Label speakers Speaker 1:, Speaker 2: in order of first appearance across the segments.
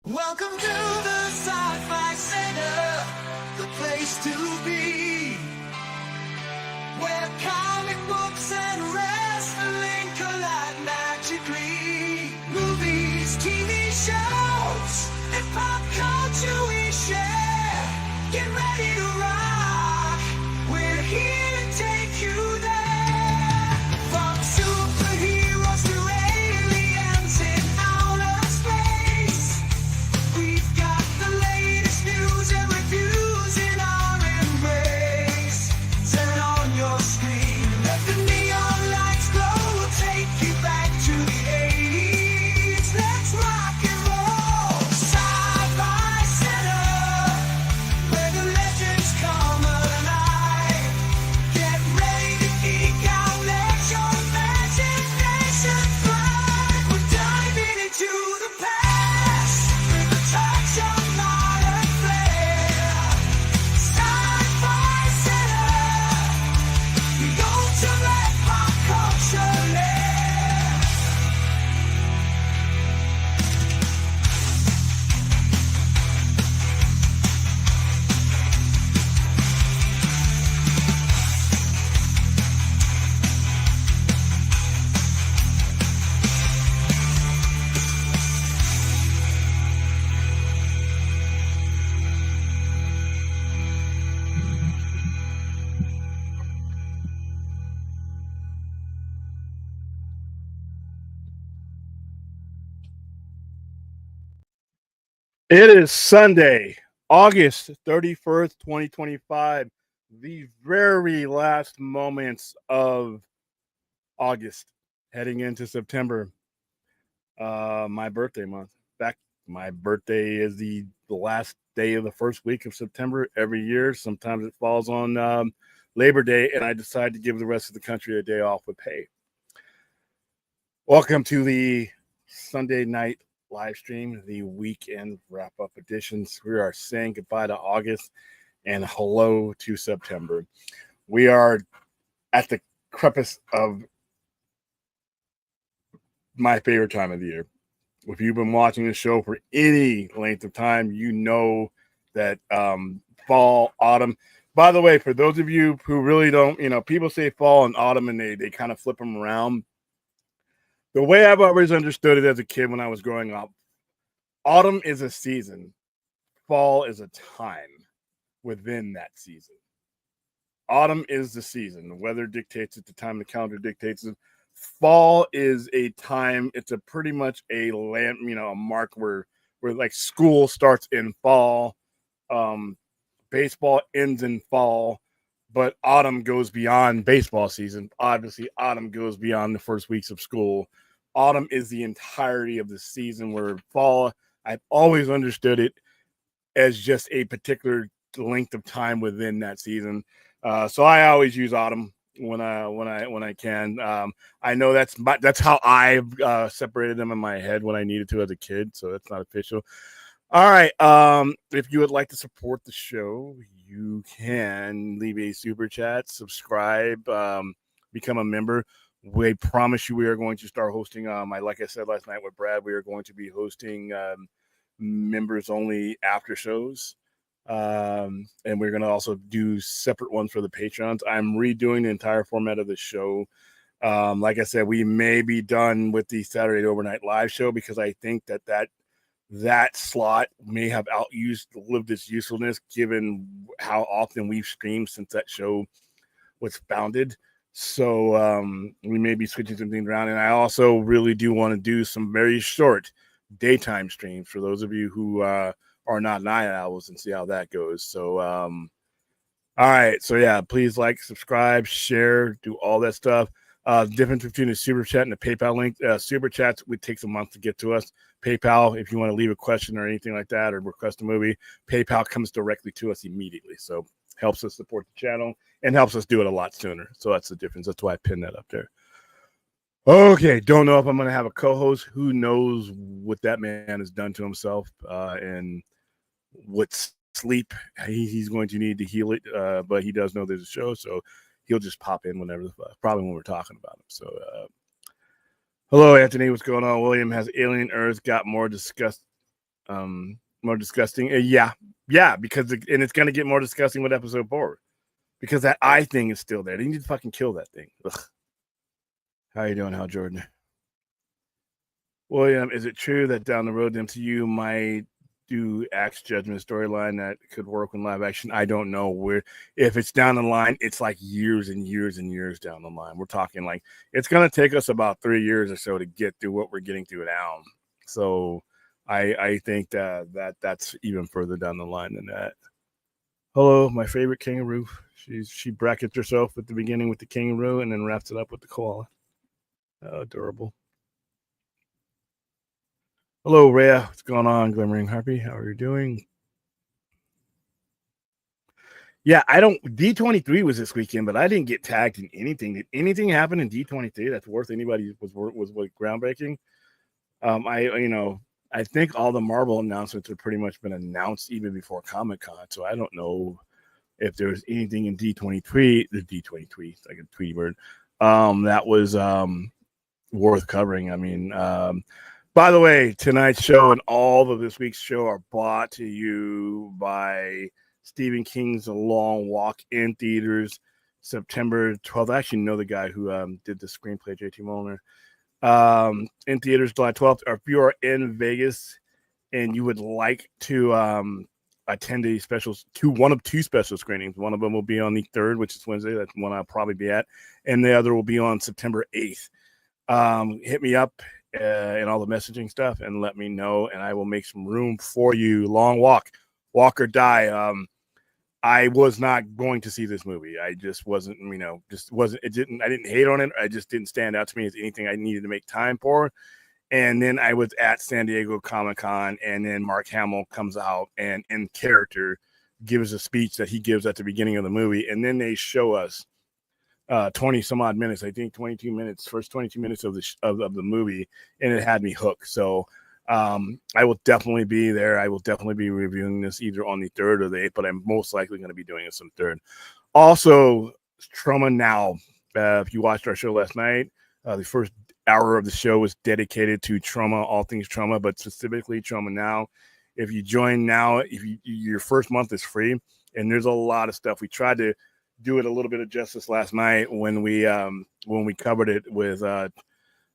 Speaker 1: Welcome to the Sci-Fi Center, the place to be, where comic books and wrestling collide magically. Movies, TV shows, and pop culture we share. Get ready to rock, we're here to take you there. From superheroes to aliens in outer space, we've got the latest news and reviews in our embrace. Turn on your screen, let the neon lights glow. We'll take you back to the 80s. Let's rock and roll. Sci-Fi Center, where the legends come alive. Get ready to geek out, let your imagination fly. We're diving into the past with a touch of modern flair. Sci-Fi Center, the ultimate pop culture lair.
Speaker 2: It is Sunday, August 31st, 2025, the very last moments of August, heading into September. My birthday month. In fact, my birthday is the last day of the first week of September every year. Sometimes it falls on Labor Day, and I decide to give the rest of the country a day off with pay. Welcome to the Sunday night live stream, the weekend wrap up editions. We are saying goodbye to August and hello to September. We are at the crepice of my favorite time of the year. If you've been watching the show for any length of time, you know that fall, autumn. By the way, for those of you who really don't, people say fall and autumn and they kind of flip them around. The way I've always understood it as a kid when I was growing up, autumn is a season, fall is a time within that season. Autumn is the season. The weather dictates it, the time the calendar dictates it. Fall is a time, it's a pretty much a a mark where like school starts in fall, baseball ends in fall, but autumn goes beyond baseball season. Obviously, autumn goes beyond the first weeks of school. Autumn is the entirety of the season, where fall, I've always understood it as just a particular length of time within that season. So I always use autumn when I can. I know that's how I've separated them in my head when I needed to as a kid. So that's not official. All right. If you would like to support the show, you can leave a super chat, subscribe, become a member. We promise you we are going to start hosting. Like I said last night with Brad, we are going to be hosting members only after shows. And we're going to also do separate ones for the Patreons. I'm redoing the entire format of the show. Like I said, we may be done with the Saturday overnight live show because I think that slot may have outlived its usefulness given how often we've streamed since that show was founded. So we may be switching some things around. And I also really do want to do some very short daytime streams for those of you who are not night owls and see how that goes. So, all right. So, yeah, please like, subscribe, share, do all that stuff. Difference between the Super Chat and the PayPal link. Super Chats, it takes a month to get to us. PayPal, if you want to leave a question or anything like that or request a movie, PayPal comes directly to us immediately. So, helps us support the channel and helps us do it a lot sooner. So, that's the difference. That's why I pinned that up there. Okay, don't know if I'm going to have a co-host. Who knows what that man has done to himself and what sleep he's going to need to heal it. But he does know there's a show, so he'll just pop in whenever, probably when we're talking about him. So, hello, Anthony. What's going on? William, has Alien Earth got more discussed? More disgusting. Yeah, because it's going to get more disgusting with episode 4 because that eye thing is still there. They need to fucking kill that thing. Ugh. How you doing, Hal Jordan? William, is it true that down the road the MCU might do Axe Judgment storyline that could work in live action? I don't know where. If it's down the line, it's like years and years and years down the line. We're talking like it's going to take us about 3 years or so to get through what we're getting through now. So I think that's even further down the line than that. Hello, my favorite kangaroo. She brackets herself at the beginning with the kangaroo and then wraps it up with the koala. Adorable. Hello, Rhea. What's going on, Glimmering Harpy? How are you doing? Yeah, I don't. D23 was this weekend, but I didn't get tagged in anything. Did anything happen in D23 that's worth anybody was groundbreaking? I think all the Marvel announcements have pretty much been announced even before Comic-Con. So I don't know if there was anything in D23, the D23, like a Tweety bird, that was worth covering. I mean, by the way, tonight's show and all of this week's show are brought to you by Stephen King's The Long Walk in theaters September 12th. I actually know the guy who did the screenplay, JT Molnar. In theaters July 12th. Or if you are in Vegas and you would like to attend one of two special screenings, one of them will be on the 3rd, which is Wednesday. That's one I'll probably be at, and the other will be on September 8th. Hit me up and all the messaging stuff and let me know, and I will make some room for you. Long Walk or Die. I was not going to see this movie. I just wasn't, I didn't hate on it. I just didn't stand out to me as anything I needed to make time for. And then I was at San Diego Comic-Con, and then Mark Hamill comes out and in character gives a speech that he gives at the beginning of the movie. And then they show us 20 some odd minutes, I think 22 minutes, first 22 minutes of the movie, and it had me hooked. So I will definitely be there. I will definitely be reviewing this either on the 3rd or the 8th, but I'm most likely going to be doing it on 3rd. Also, Trauma Now. If you watched our show last night, the first hour of the show was dedicated to trauma, all things trauma, but specifically Trauma Now. If you join now, your first month is free, and there's a lot of stuff. We tried to do it a little bit of justice last night when we covered it with a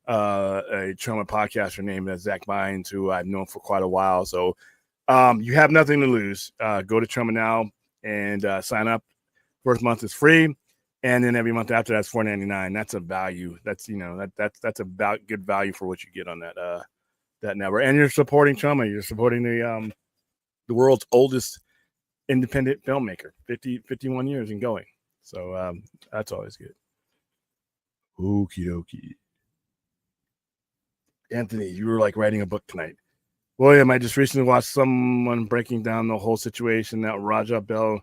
Speaker 2: trauma podcaster named Zach Bynes, who I've known for quite a while. So you have nothing to lose. Go to Trauma Now and sign up. First month is free, and then every month after that's $4.99. That's a value. That's that's about good value for what you get on that network. And you're supporting trauma. You're supporting the world's oldest independent filmmaker, 51 years and going. So that's always good. Okie dokie. Anthony, you were like writing a book tonight. William, I just recently watched someone breaking down the whole situation that Raja Bell,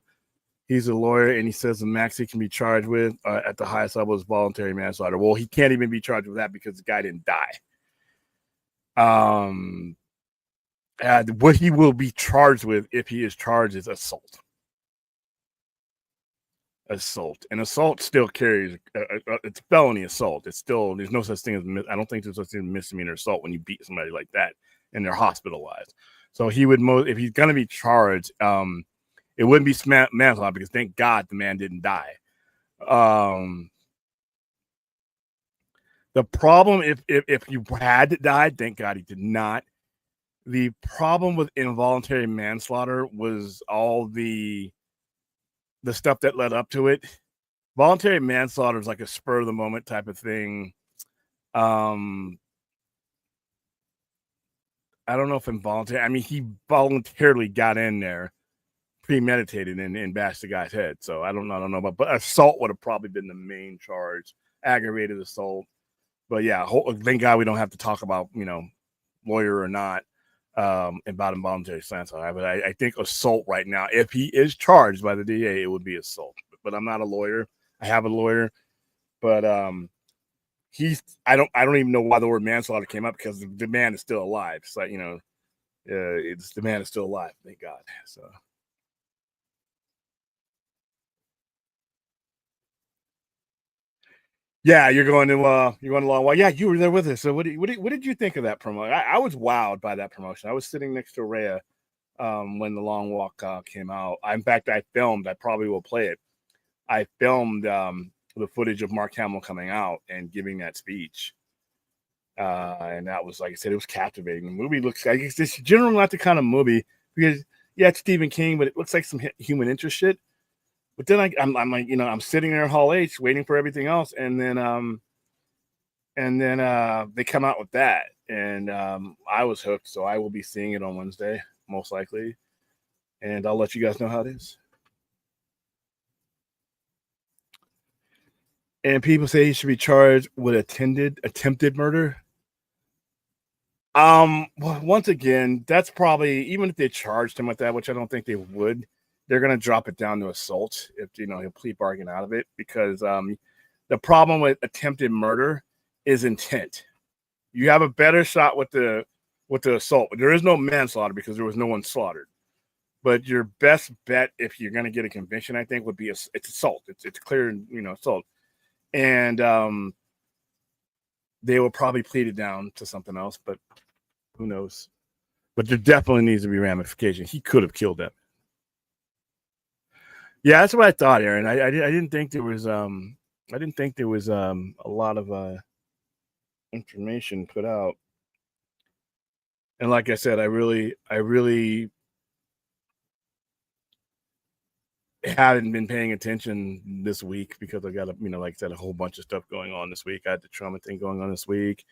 Speaker 2: he's a lawyer, and he says the max he can be charged with at the highest level is voluntary manslaughter. Well, he can't even be charged with that because the guy didn't die. What he will be charged with, if he is charged, is assault. And assault still carries it's felony assault. It's still, there's no such thing as, I don't think there's such thing as misdemeanor assault when you beat somebody like that and they're hospitalized. So he would, if he's going to be charged, it wouldn't be manslaughter because thank God the man didn't die. The problem, if you had died, thank God he did not. The problem with involuntary manslaughter was all the stuff that led up to it. Voluntary manslaughter is like a spur of the moment type of thing. I don't know if involuntary. I mean, he voluntarily got in there, premeditated, and bashed the guy's head. So I don't know about, but assault would have probably been the main charge, aggravated assault. But yeah, thank God we don't have to talk about lawyer or not about involuntary manslaughter. But I think assault right now, if he is charged by the DA, it would be assault. But I'm not a lawyer. I have a lawyer, but I don't even know why the word manslaughter came up because the man is still alive. It's like, the man is still alive. Thank God. So. Yeah, you're going to long walk. Yeah, you were there with us. So what did you think of that promo? I was wowed by that promotion. I was sitting next to Rhea when the long walk came out. In fact, I filmed. I probably will play it. I filmed the footage of Mark Hamill coming out and giving that speech. And that was, like I said, it was captivating. The movie looks like it's just generally not the kind of movie because yeah, it's Stephen King, but it looks like some human interest shit. But then I'm like, I'm sitting there in Hall H waiting for everything else, and then they come out with that, and I was hooked. So I will be seeing it on Wednesday, most likely, and I'll let you guys know how it is. And people say he should be charged with attempted murder. Once again, that's probably, even if they charged him with that, which I don't think they would, they're gonna drop it down to assault if he'll plead bargain out of it, because the problem with attempted murder is intent. You have a better shot with the assault, but there is no manslaughter because there was no one slaughtered. But your best bet, if you're gonna get a conviction, I think, would be it's assault. It's clear, assault, and they will probably plead it down to something else, but who knows? But there definitely needs to be ramifications. He could have killed them. Yeah, that's what I thought, Aaron. I didn't think there was a lot of information put out. And like I said, I really haven't been paying attention this week because I got like I said, a whole bunch of stuff going on this week. I had the trauma thing going on this week.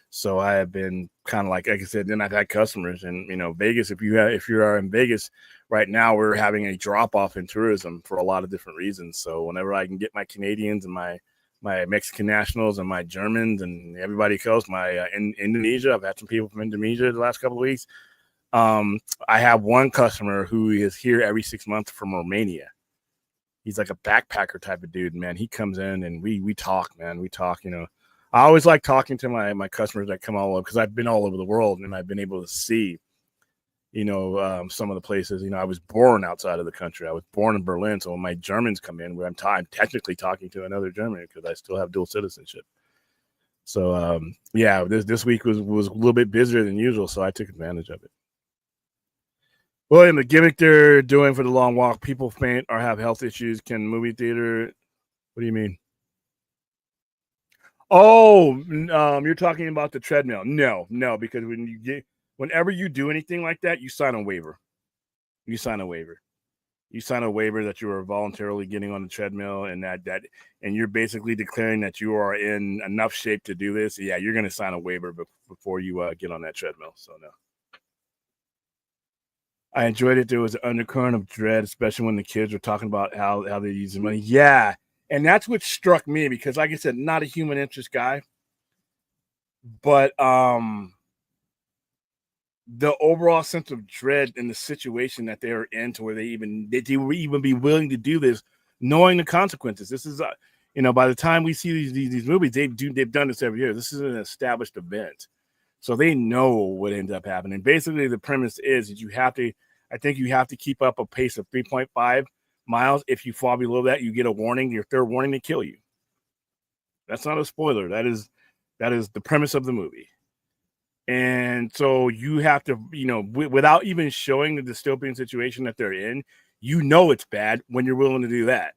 Speaker 2: So I have been kind of like I said, then I've had customers, and Vegas. If you are in Vegas right now, we're having a drop off in tourism for a lot of different reasons. So whenever I can get my Canadians and my Mexican nationals and my Germans and everybody else, my in Indonesia, I've had some people from Indonesia the last couple of weeks. I have one customer who is here every 6 months from Romania. He's like a backpacker type of dude, man. He comes in and we talk, man. We talk, I always like talking to my customers that come all over, because I've been all over the world and I've been able to see, some of the places. I was born outside of the country. I was born in Berlin. So when my Germans come in, where I'm technically talking to another German because I still have dual citizenship. So yeah, this week was a little bit busier than usual, so I took advantage of it. William, the gimmick they're doing for the long walk, people faint or have health issues. Can movie theater? What do you mean? Oh, you're talking about the treadmill. No, because whenever you do anything like that, you sign a waiver. You sign a waiver that you are voluntarily getting on the treadmill, and and you're basically declaring that you are in enough shape to do this. Yeah, you're going to sign a waiver before you get on that treadmill. So no. I enjoyed it. There was an undercurrent of dread, especially when the kids were talking about how they use the money. Yeah. And that's what struck me, because like I said, not a human interest guy, but the overall sense of dread in the situation that they were in, to where they would even be willing to do this, knowing the consequences. This is by the time we see these movies, they've done this every year. This is an established event. So they know what ends up happening. Basically, the premise is that you have to keep up a pace of 3.5 miles. If you fall below that, you get a warning, your third warning, to kill you. That's not a spoiler. That is the premise of the movie. And so you have to, without even showing the dystopian situation that they're in, it's bad when you're willing to do that.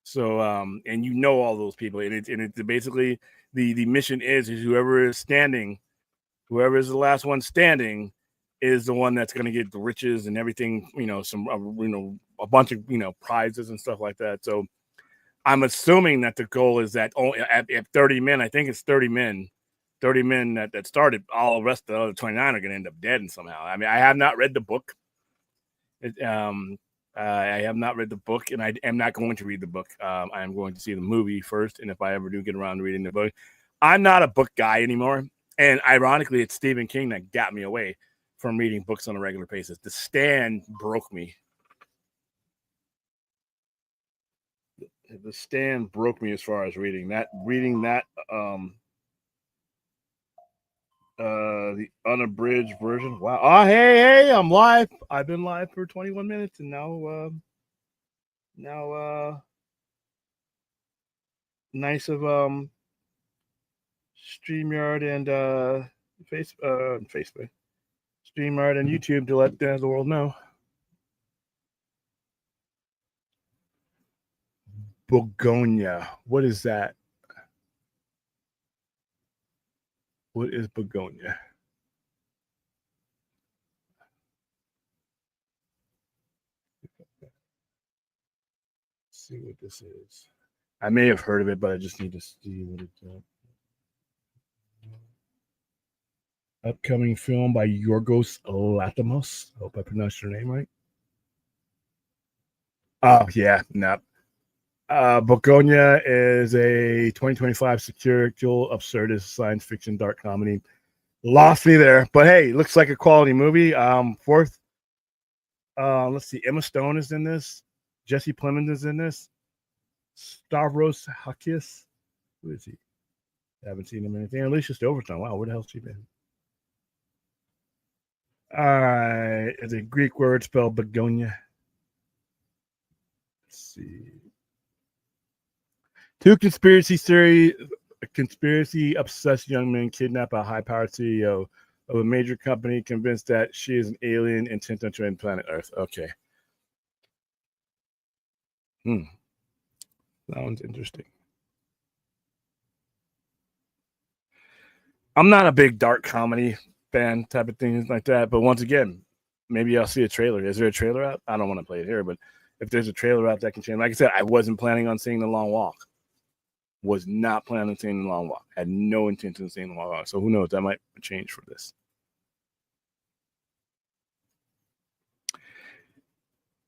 Speaker 2: So, and all those people, and it's basically the mission is whoever is the last one standing is the one that's going to get the riches and everything, a bunch of, prizes and stuff like that. So I'm assuming that the goal is that only at 30 men, I think it's 30 men that started, all the rest of the other 29 are going to end up dead somehow. I mean, I have not read the book. I have not read the book, and I am not going to read the book. I am going to see the movie first, and if I ever do get around to reading the book, I'm not a book guy anymore. And ironically, it's Stephen King that got me away from reading books on a regular basis. The Stand broke me. The Stand broke me as far as reading that. The unabridged version. Wow. Oh, hey, I'm live. I've been live for 21 minutes, and now nice of StreamYard and Facebook, StreamYard and YouTube to let the world know. Begonia. What is that? What is Begonia? Let's see what this is. I may have heard of it, but I just need to see what it's upcoming film by Yorgos Lanthimos. Hope I pronounced your name right. Oh yeah, no. Begonia is a 2025 satirical, absurdist science fiction dark comedy. Lost me there, but hey, looks like a quality movie. Fourth, let's see, Emma Stone is in this. Jesse Plemons is in this. Stavros Hakis. Who is he? I haven't seen him in anything. Alicia Silverstone. Wow, where the hell's she been? All right, it's a Greek word spelled Begonia. Let's see. Two conspiracy obsessed young men kidnap a high powered CEO of a major company convinced that she is an alien intent on joining planet Earth. Okay. Sounds interesting. I'm not a big dark comedy fan type of things like that, but once again, maybe I'll see a trailer. Is there a trailer out? I don't want to play it here, but if there's a trailer out that can change, like I said, I wasn't planning on seeing The Long Walk. Was not planning on seeing The Long Walk. Had no intention of seeing The Long Walk. So who knows? That might change for this.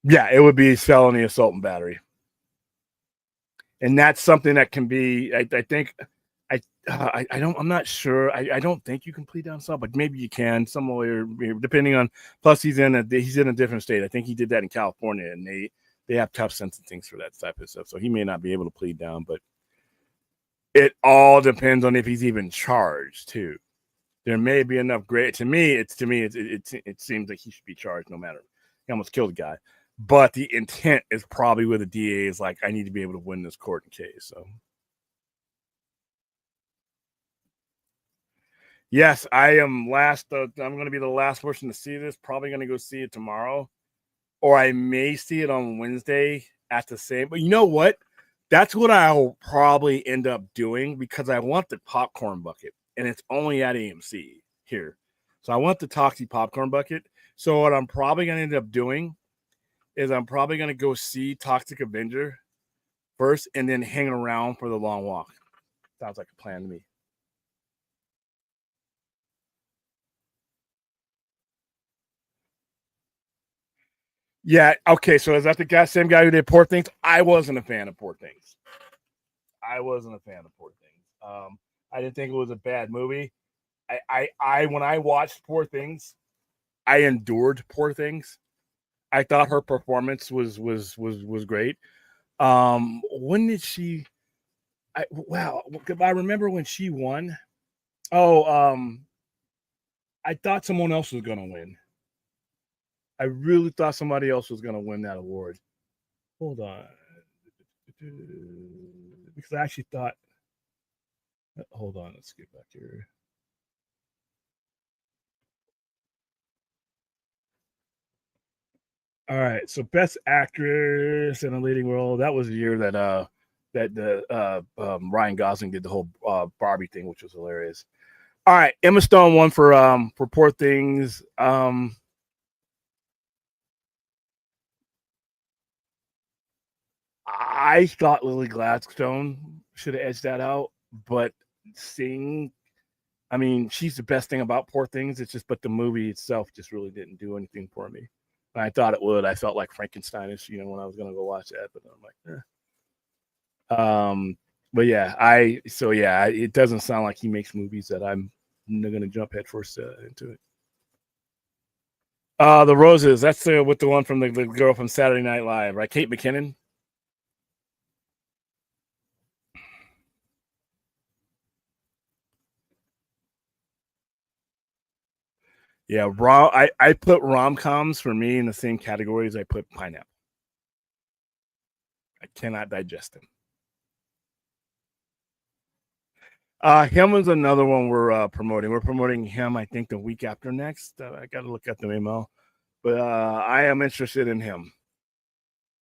Speaker 2: Yeah, it would be felony assault and battery. And that's something that can be, I think, I'm not sure. I don't think you can plead down assault, but maybe you can some lawyer, depending on, plus he's in a different state. I think he did that in California, and they have tough sentencing for that type of stuff. So he may not be able to plead down, but it all depends on if he's even charged too. There may be enough gray. To me, it seems like he should be charged no matter. He almost killed a guy, but the intent is probably where the DA is like, I need to be able to win this court case. So yes, I am last. I'm going to be the last person to see this. Probably going to go see it tomorrow, or I may see it on Wednesday at the same. But you know what? That's what I'll probably end up doing because I want the popcorn bucket, and it's only at AMC here. So I want the Toxie popcorn bucket. So what I'm probably going to end up doing is I'm probably going to go see Toxic Avenger first and then hang around for The Long Walk. Sounds like a plan to me. Yeah, okay, so is that the same guy who did Poor Things? I wasn't a fan of Poor Things. I didn't think it was a bad movie. I when I watched Poor Things, I endured Poor Things. I thought her performance was great. When did she? I remember when she won. Oh, I thought someone else was gonna win. I really thought somebody else was gonna win that award. Hold on, because I actually thought. Hold on, let's get back here. All right, so best actress in a leading role. That was the year that Ryan Gosling did the whole Barbie thing, which was hilarious. All right, Emma Stone won for Poor Things. I thought Lily Gladstone should have edged that out, but seeing, I mean, she's the best thing about Poor Things. It's just, but the movie itself just really didn't do anything for me. I thought it would. I felt like Frankensteinish, when I was going to go watch that, but I'm like, but yeah, it doesn't sound like he makes movies that I'm going to jump headfirst into it. The Roses. That's with the one from the girl from Saturday Night Live, right? Kate McKinnon. Yeah, I put rom-coms for me in the same category as I put Pineapple. I cannot digest them. Him is another one we're promoting. We're promoting him, I think, the week after next. I got to look at the email, but I am interested in him.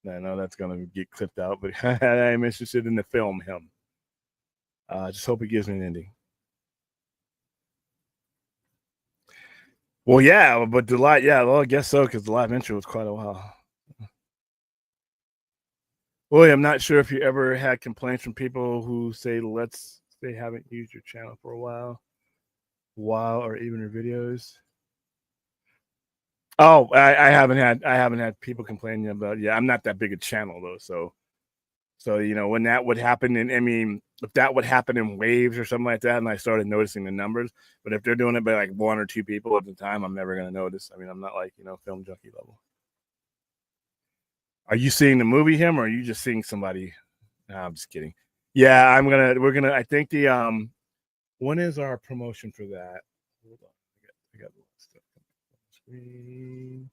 Speaker 2: I know that's gonna get clipped out, but I am interested in the film him. Just hope he gives me an ending. Well, yeah, but the live, yeah, well, I guess so because the live intro was quite a while. William, I'm not sure if you ever had complaints from people who say they haven't used your channel for a while, or even your videos. Oh, I haven't had people complaining about. Yeah, I'm not that big a channel though, so you know when that would happen, and I mean if that would happen in waves or something like that, and I started noticing the numbers. But if they're doing it by like one or two people at the time, I'm never gonna notice. I mean, I'm not like film junkie level. Are you seeing the movie him, or are you just seeing somebody? No, I'm just kidding. Yeah, we're gonna. I think the when is our promotion for that? Hold on, I got stuff on the screen.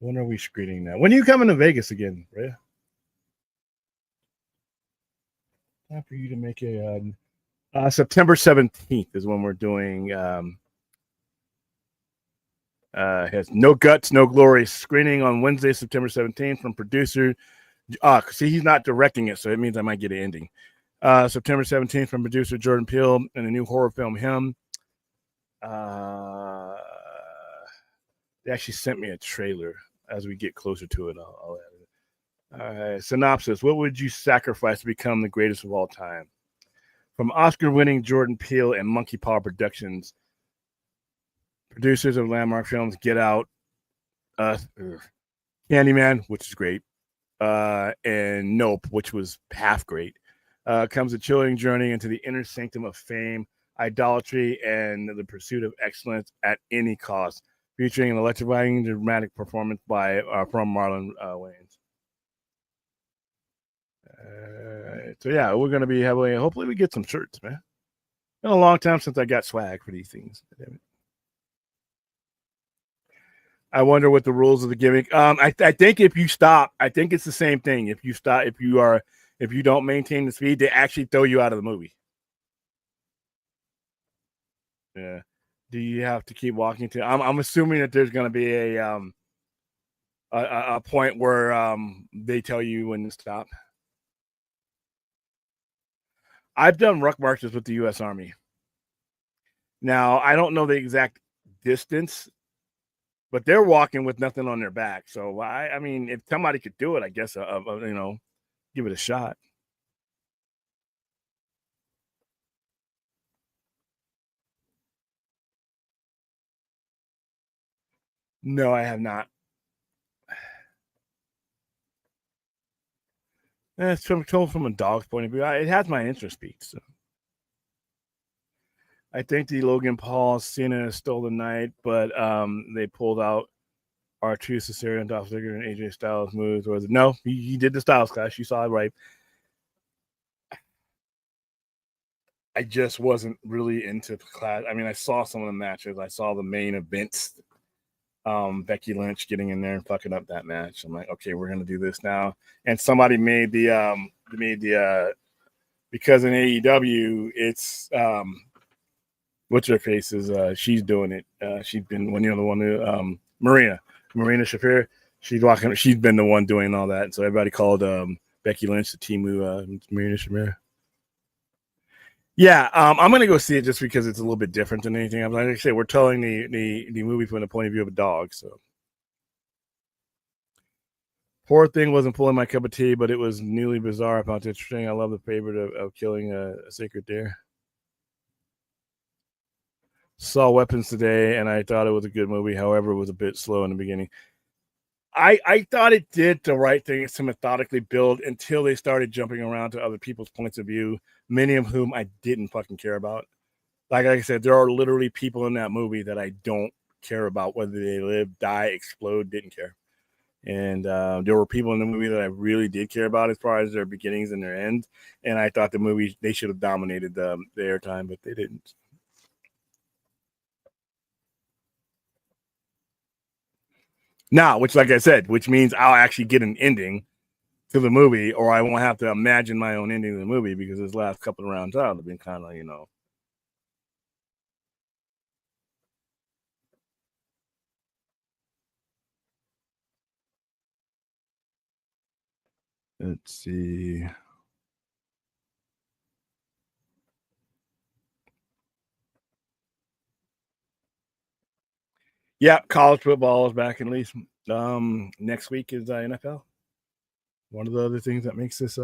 Speaker 2: When are we screening now? When are you coming to Vegas again, Rhea? Time for you to make a September 17th is when we're doing has No Guts, No Glory screening on Wednesday, September 17th from producer. See, he's not directing it, so it means I might get an ending. September 17th from producer Jordan Peele and the new horror film Him. They actually sent me a trailer. As we get closer to it, I'll add it. All right, synopsis. What would you sacrifice to become the greatest of all time? From Oscar-winning Jordan Peele and Monkey Paw Productions, producers of landmark films Get Out, Candyman, which is great, and Nope, which was half great, comes a chilling journey into the inner sanctum of fame, idolatry, and the pursuit of excellence at any cost, featuring an electrifying dramatic performance from Marlon Wayans. So yeah, we're gonna be heavily. Hopefully, we get some shirts, man. Been a long time since I got swag for these things. I wonder what the rules of the gimmick. I think if you stop, I think it's the same thing. If you stop, if you don't maintain the speed, they actually throw you out of the movie. Yeah. Do you have to keep walking to? I'm assuming that there's going to be a point where they tell you when to stop. I've done ruck marches with the U.S. Army. Now I don't know the exact distance, but they're walking with nothing on their back. So I mean, if somebody could do it, I guess give it a shot. No, I have not. It's from a dog's point of view. It has my interest peaked. So. I think the Logan Paul Cena stole the night, but they pulled out R2, Cesaro, and Dolph Ziggler and AJ Styles moves. No, he did the Styles Clash. You saw it right. I just wasn't really into the class. I mean, I saw some of the matches. I saw the main events. Becky Lynch getting in there and fucking up that match. I'm like, okay, we're gonna do this now. And somebody made the because in AEW it's what's her face is she's doing it. She's been the one who Marina Shafir. She's been the one doing all that. So everybody called Becky Lynch the Timu Marina Shafir. Yeah, I'm gonna go see it just because it's a little bit different than anything. Like I say, we're telling the movie from the point of view of a dog. So, Poor Thing wasn't pulling my cup of tea, but it was newly bizarre. I found it interesting. I love the favorite of killing a sacred deer. Saw Weapons today, and I thought it was a good movie. However, it was a bit slow in the beginning. I thought it did the right thing to methodically build until they started jumping around to other people's points of view, many of whom I didn't fucking care about. Like I said, there are literally people in that movie that I don't care about, whether they live, die, explode, didn't care. And there were people in the movie that I really did care about as far as their beginnings and their ends. And I thought the movie, they should have dominated the airtime, but they didn't. Now, which, like I said, which means I'll actually get an ending to the movie, or I won't have to imagine my own ending of the movie because his last couple of rounds out have been kind of, Let's see. Yeah, college football is back at least. Next week is NFL. One of the other things that makes this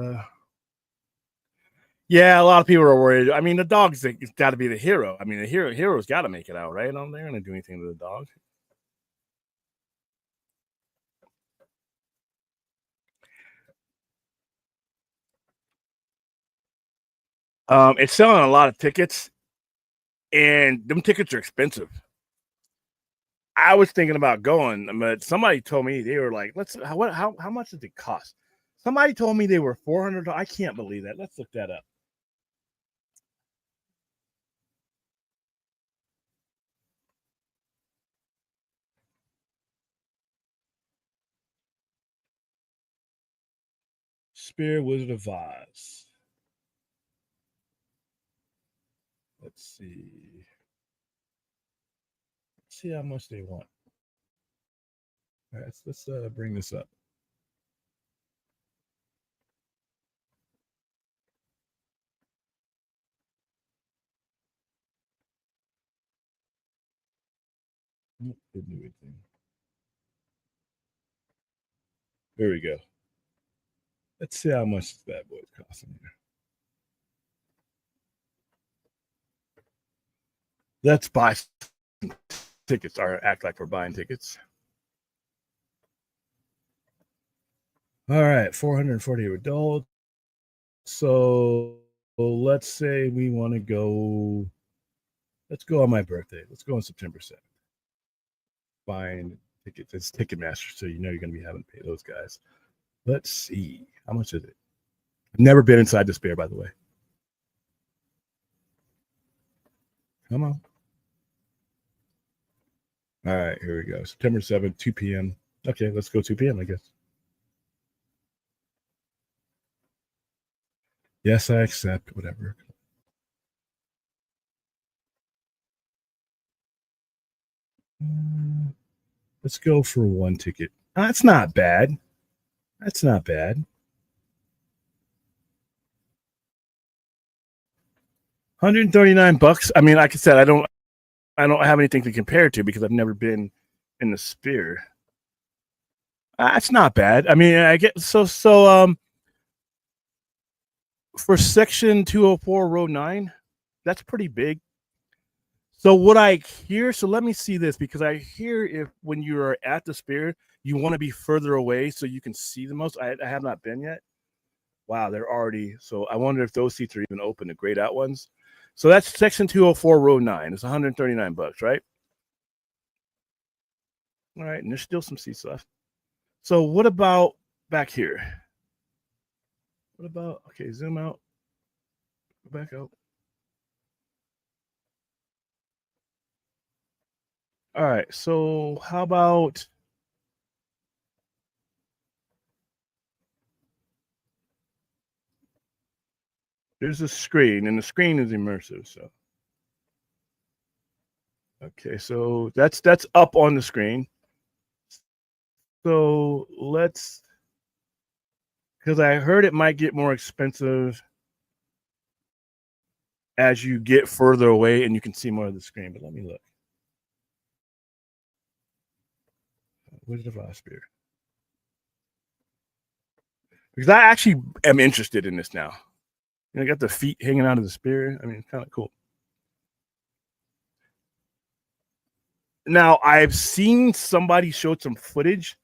Speaker 2: yeah, a lot of people are worried. I mean, the dog's got to be the hero. I mean, the hero's got to make it out, right? They're going to do anything to the dog. It's selling a lot of tickets, and them tickets are expensive. I was thinking about going, but somebody told me they were like, how much does it cost? Somebody told me they were $400. I can't believe that. Let's look that up. Spear Wizard of Oz. Let's see. Let's see how much they want. All right, let's bring this up. Didn't do anything. There we go. Let's see how much this bad boy's costing here. Let's buy tickets or act like we're buying tickets. All right, 440 adults. So let's say we want to go. Let's go on my birthday. Let's go on September 7th. Buying tickets. It's Ticketmaster, so you know you're going to be having to pay those guys. Let's see. How much is it? I've never been inside Despair, by the way. Come on. All right, here we go. September 7th, 2 p.m. Okay, let's go 2 p.m., I guess. Yes, I accept. Whatever. Let's go for one ticket. That's not bad. That's not bad. $139. I mean, like I said, I don't have anything to compare to because I've never been in the Sphere. That's not bad. I mean, I get so for section 204 row 9, that's pretty big. So what I hear, so let me see this, because I hear if when you are at the Sphere, you want to be further away so you can see the most. I have not been yet. Wow, they're already, so I wonder if those seats are even open, the grayed out ones. So that's section 204 row 9. It's $139, right? All right, and there's still some seats left. So what about back here? What about, okay, zoom out. Go back out. All right, so how about there's a screen, and the screen is immersive, so. Okay, so that's up on the screen. So let's, because I heard it might get more expensive as you get further away and you can see more of the screen, but let me look. Wizard of Oz Spear. Because I actually am interested in this now. You know, I got the feet hanging out of the spear. I mean, it's kind of cool. Now, I've seen somebody show some footage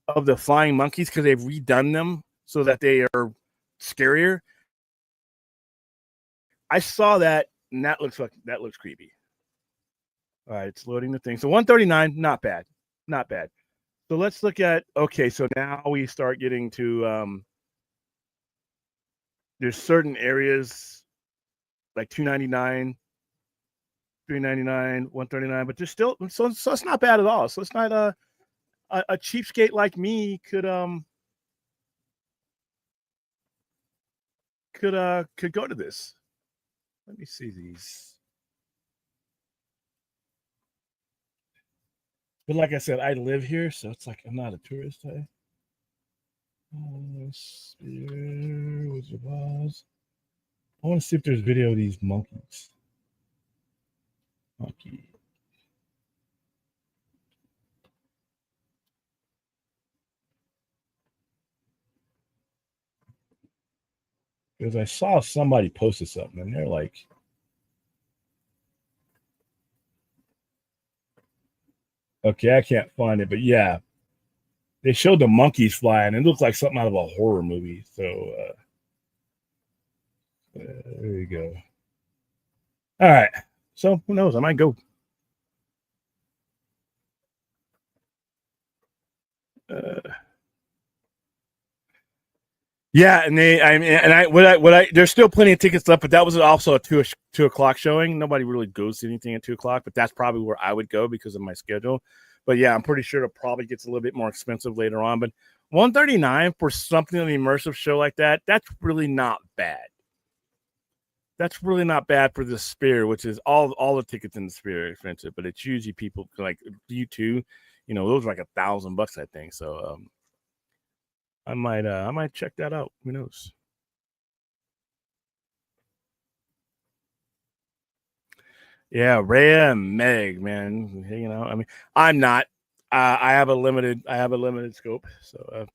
Speaker 2: of the flying monkeys because they've redone them so that they are scarier. I saw that, and that looks creepy. All right, it's loading the thing. So 139, not bad. Not bad. So let's look at, okay, so now we start getting to there's certain areas like 299, 399, 139, but there's still, so it's not bad at all. So it's not a cheapskate like me could could go to this. Let me see these. But like I said, I live here, so it's like I'm not a tourist. Sphere, Wizard of Oz. I want to see if there's video of these monkeys. Monkey. Because I saw somebody posted something, and they're like, okay, I can't find it, but yeah, they showed the monkeys flying. It looks like something out of a horror movie. So there you go. All right. So who knows? I might go. Yeah, and there's still plenty of tickets left, but that was also a 2 o'clock showing. Nobody really goes to anything at 2 o'clock, but that's probably where I would go because of my schedule. But yeah, I'm pretty sure it probably gets a little bit more expensive later on. But $139 for something an immersive show like that, that's really not bad. That's really not bad for the Sphere, which is all the tickets in the Sphere are expensive, but it's usually people like you too. Those are like $1,000, I think. So I might check that out. Who knows? Yeah, Rhea and Meg, man, hanging out. I mean, I'm not. I have a limited scope, so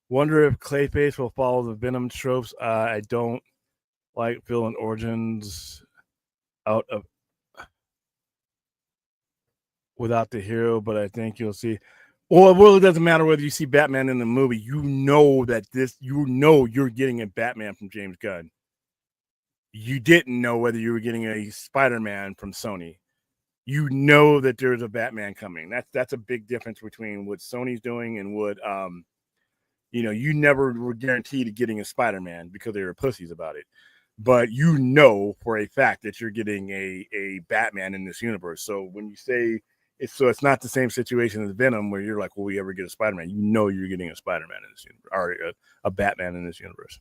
Speaker 2: wonder if Clayface will follow the Venom tropes. I don't like villain origins out of without the hero, but I think you'll see. Well, it really doesn't matter whether you see Batman in the movie. You know you're getting a Batman from James Gunn. You didn't know whether you were getting a Spider-Man from Sony. You know that there's a Batman coming. That's a big difference between what Sony's doing and what you never were guaranteed getting a Spider-Man because they were pussies about it. But you know for a fact that you're getting a Batman in this universe. So when you say it's not the same situation as Venom where you're like, will we ever get a Spider-Man? You know you're getting a Spider-Man in this universe or a Batman in this universe.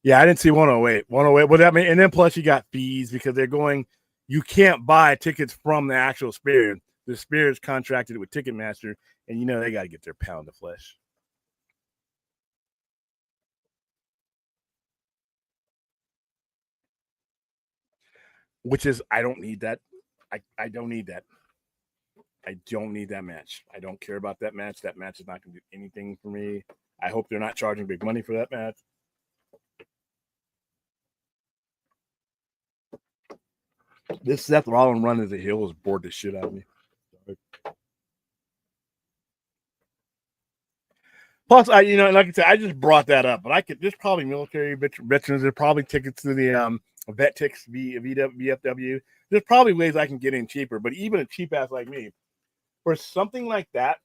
Speaker 2: Yeah, I didn't see 108. 108. What that mean? And then plus you got fees because they're going. You can't buy tickets from the actual Sphere. The Sphere is contracted with Ticketmaster, and they got to get their pound of flesh. Which is, I don't need that. I don't need that. I don't need that match. I don't care about that match. That match is not going to do anything for me. I hope they're not charging big money for that match. This Seth Rollins run as a heel has bored the shit out of me. Sorry. Plus, like I said, I just brought that up, but there's probably military veterans. There's probably tickets to the vet ticks VFW. There's probably ways I can get in cheaper, but even a cheap ass like me, for something like that,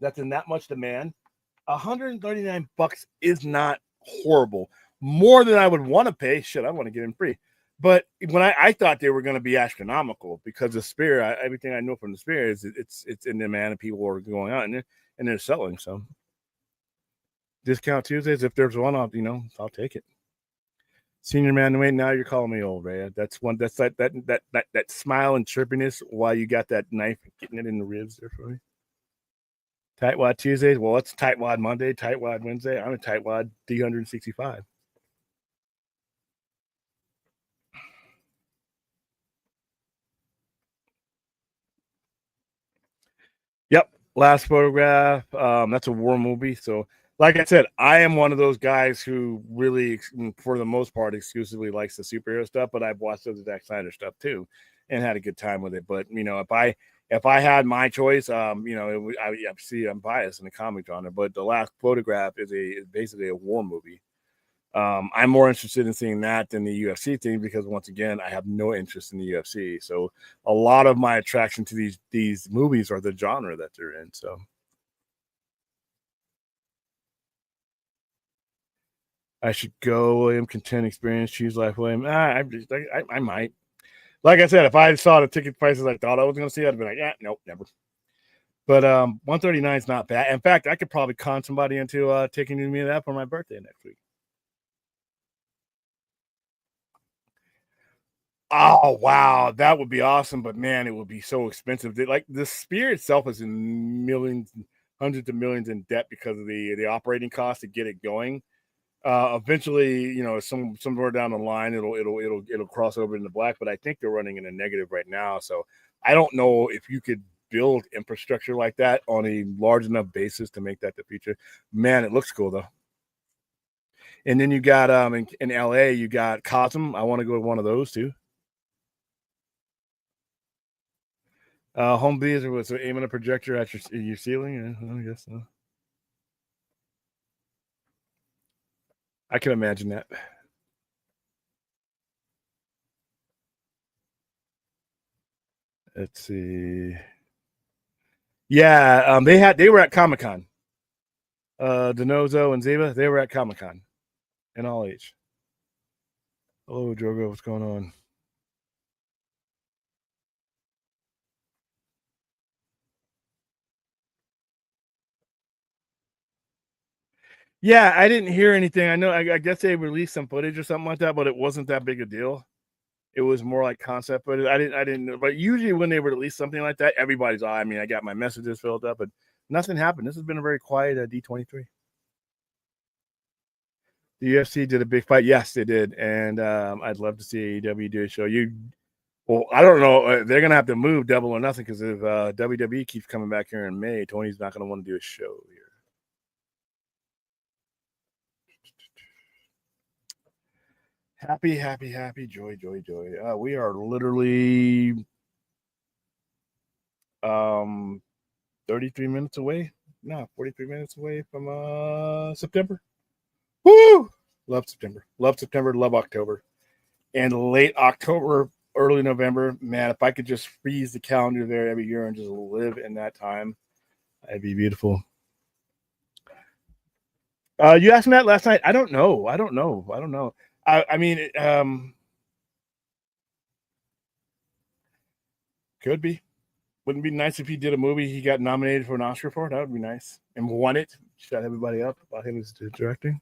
Speaker 2: that's in that much demand, $139 is not horrible. More than I would want to pay. Shit, I want to get in free. But when I thought they were going to be astronomical because the Sphere, everything I know from the Sphere is it's in demand and people are going out and they're selling. So discount Tuesdays, if there's one, I'll take it. Senior man, wait, now you're calling me old, Ray. That's that smile and chirpiness while you got that knife getting it in the ribs there for me. Tightwad Tuesdays. Well, it's Tightwad Monday, Tightwad Wednesday. I'm a Tightwad 365. Yep. Last photograph. That's a war movie. So, like I said, I am one of those guys who really, for the most part, exclusively likes the superhero stuff. But I've watched the Zack Snyder stuff too, and had a good time with it. But if I had my choice, I see I'm biased in the comic genre. But the last photograph is basically a war movie. I'm more interested in seeing that than the UFC thing because once again, I have no interest in the UFC. So a lot of my attraction to these movies are the genre that they're in. So I should go, William. Content experience, choose life, William. I might. Like I said, if I saw the ticket prices I thought I was going to see, I'd be like, yeah, nope, never. But 139 is not bad. In fact, I could probably con somebody into taking me to that for my birthday next week. Oh wow, that would be awesome, but man, it would be so expensive. Like the Spear itself is in millions, hundreds of millions in debt because of the operating costs to get it going. Eventually, you know, somewhere down the line, it'll cross over into black. But I think they're running in a negative right now, so I don't know if you could build infrastructure like that on a large enough basis to make that the future. Man, it looks cool though. And then you got in LA, you got Cosm. I want to go to one of those too. Home theater was aiming a projector at your ceiling. Yeah, I guess so. I can imagine that. Let's see. Yeah, they were at Comic Con. Denozo and Ziva, they were at Comic Con in all age. Hello, Drogo. What's going on? Yeah, I didn't hear anything. I know. I guess they released some footage or something like that, but it wasn't that big a deal. It was more like concept footage. I didn't know. But usually when they release something like that, everybody's. I mean, I got my messages filled up, but nothing happened. This has been a very quiet D23. The UFC did a big fight. Yes, they did, and I'd love to see AEW do a show. Well, I don't know. They're gonna have to move Double or Nothing because if WWE keeps coming back here in May, Tony's not gonna want to do a show here. Happy, joy. We are literally 33 minutes away. No, 43 minutes away from September. Woo! Love September. Love October. And late October, early November. Man, if I could just freeze the calendar there every year and just live in that time, that'd be beautiful. You asked me that last night. I don't know. I mean, could be. Wouldn't it be nice if he did a movie he got nominated for an Oscar for? That would be nice. And won it. Shut everybody up about him as directing.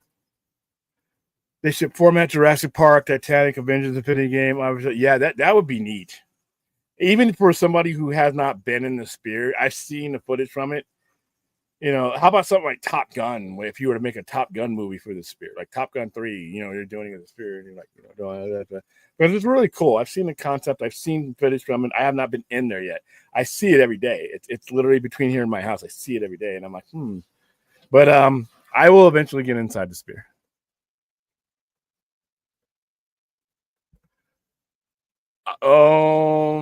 Speaker 2: They should format Jurassic Park, Titanic, Avengers Infinity Game. Yeah, that would be neat. Even for somebody who has not been in the Spear, I've seen the footage from it. You know, how about something like Top Gun? If you were to make a Top Gun movie for the Spear, like Top Gun 3, you know, you're doing it in the Spear, and you're like, you know, doing that. But it's really cool. I've seen the concept. I've seen footage from it. I have not been in there yet. I see it every day. It's literally between here and my house. I see it every day, and I'm like, But I will eventually get inside the Spear.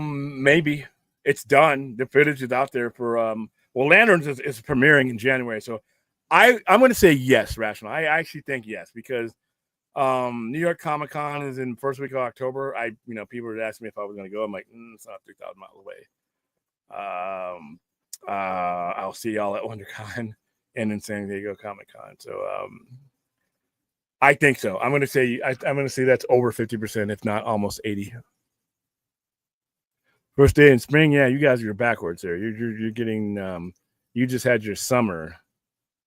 Speaker 2: Maybe it's done. The footage is out there for well, Lanterns is premiering in January, so I'm going to say yes, Rational. I actually think yes because New York Comic Con is in first week of October. People would ask me if I was going to go. I'm like, it's not 3,000 miles away. I'll see y'all at WonderCon and in San Diego Comic Con. So I think so. I'm going to say that's over 50%, if not almost 80. First day in spring, yeah, you guys are backwards there. You're getting you just had your summer,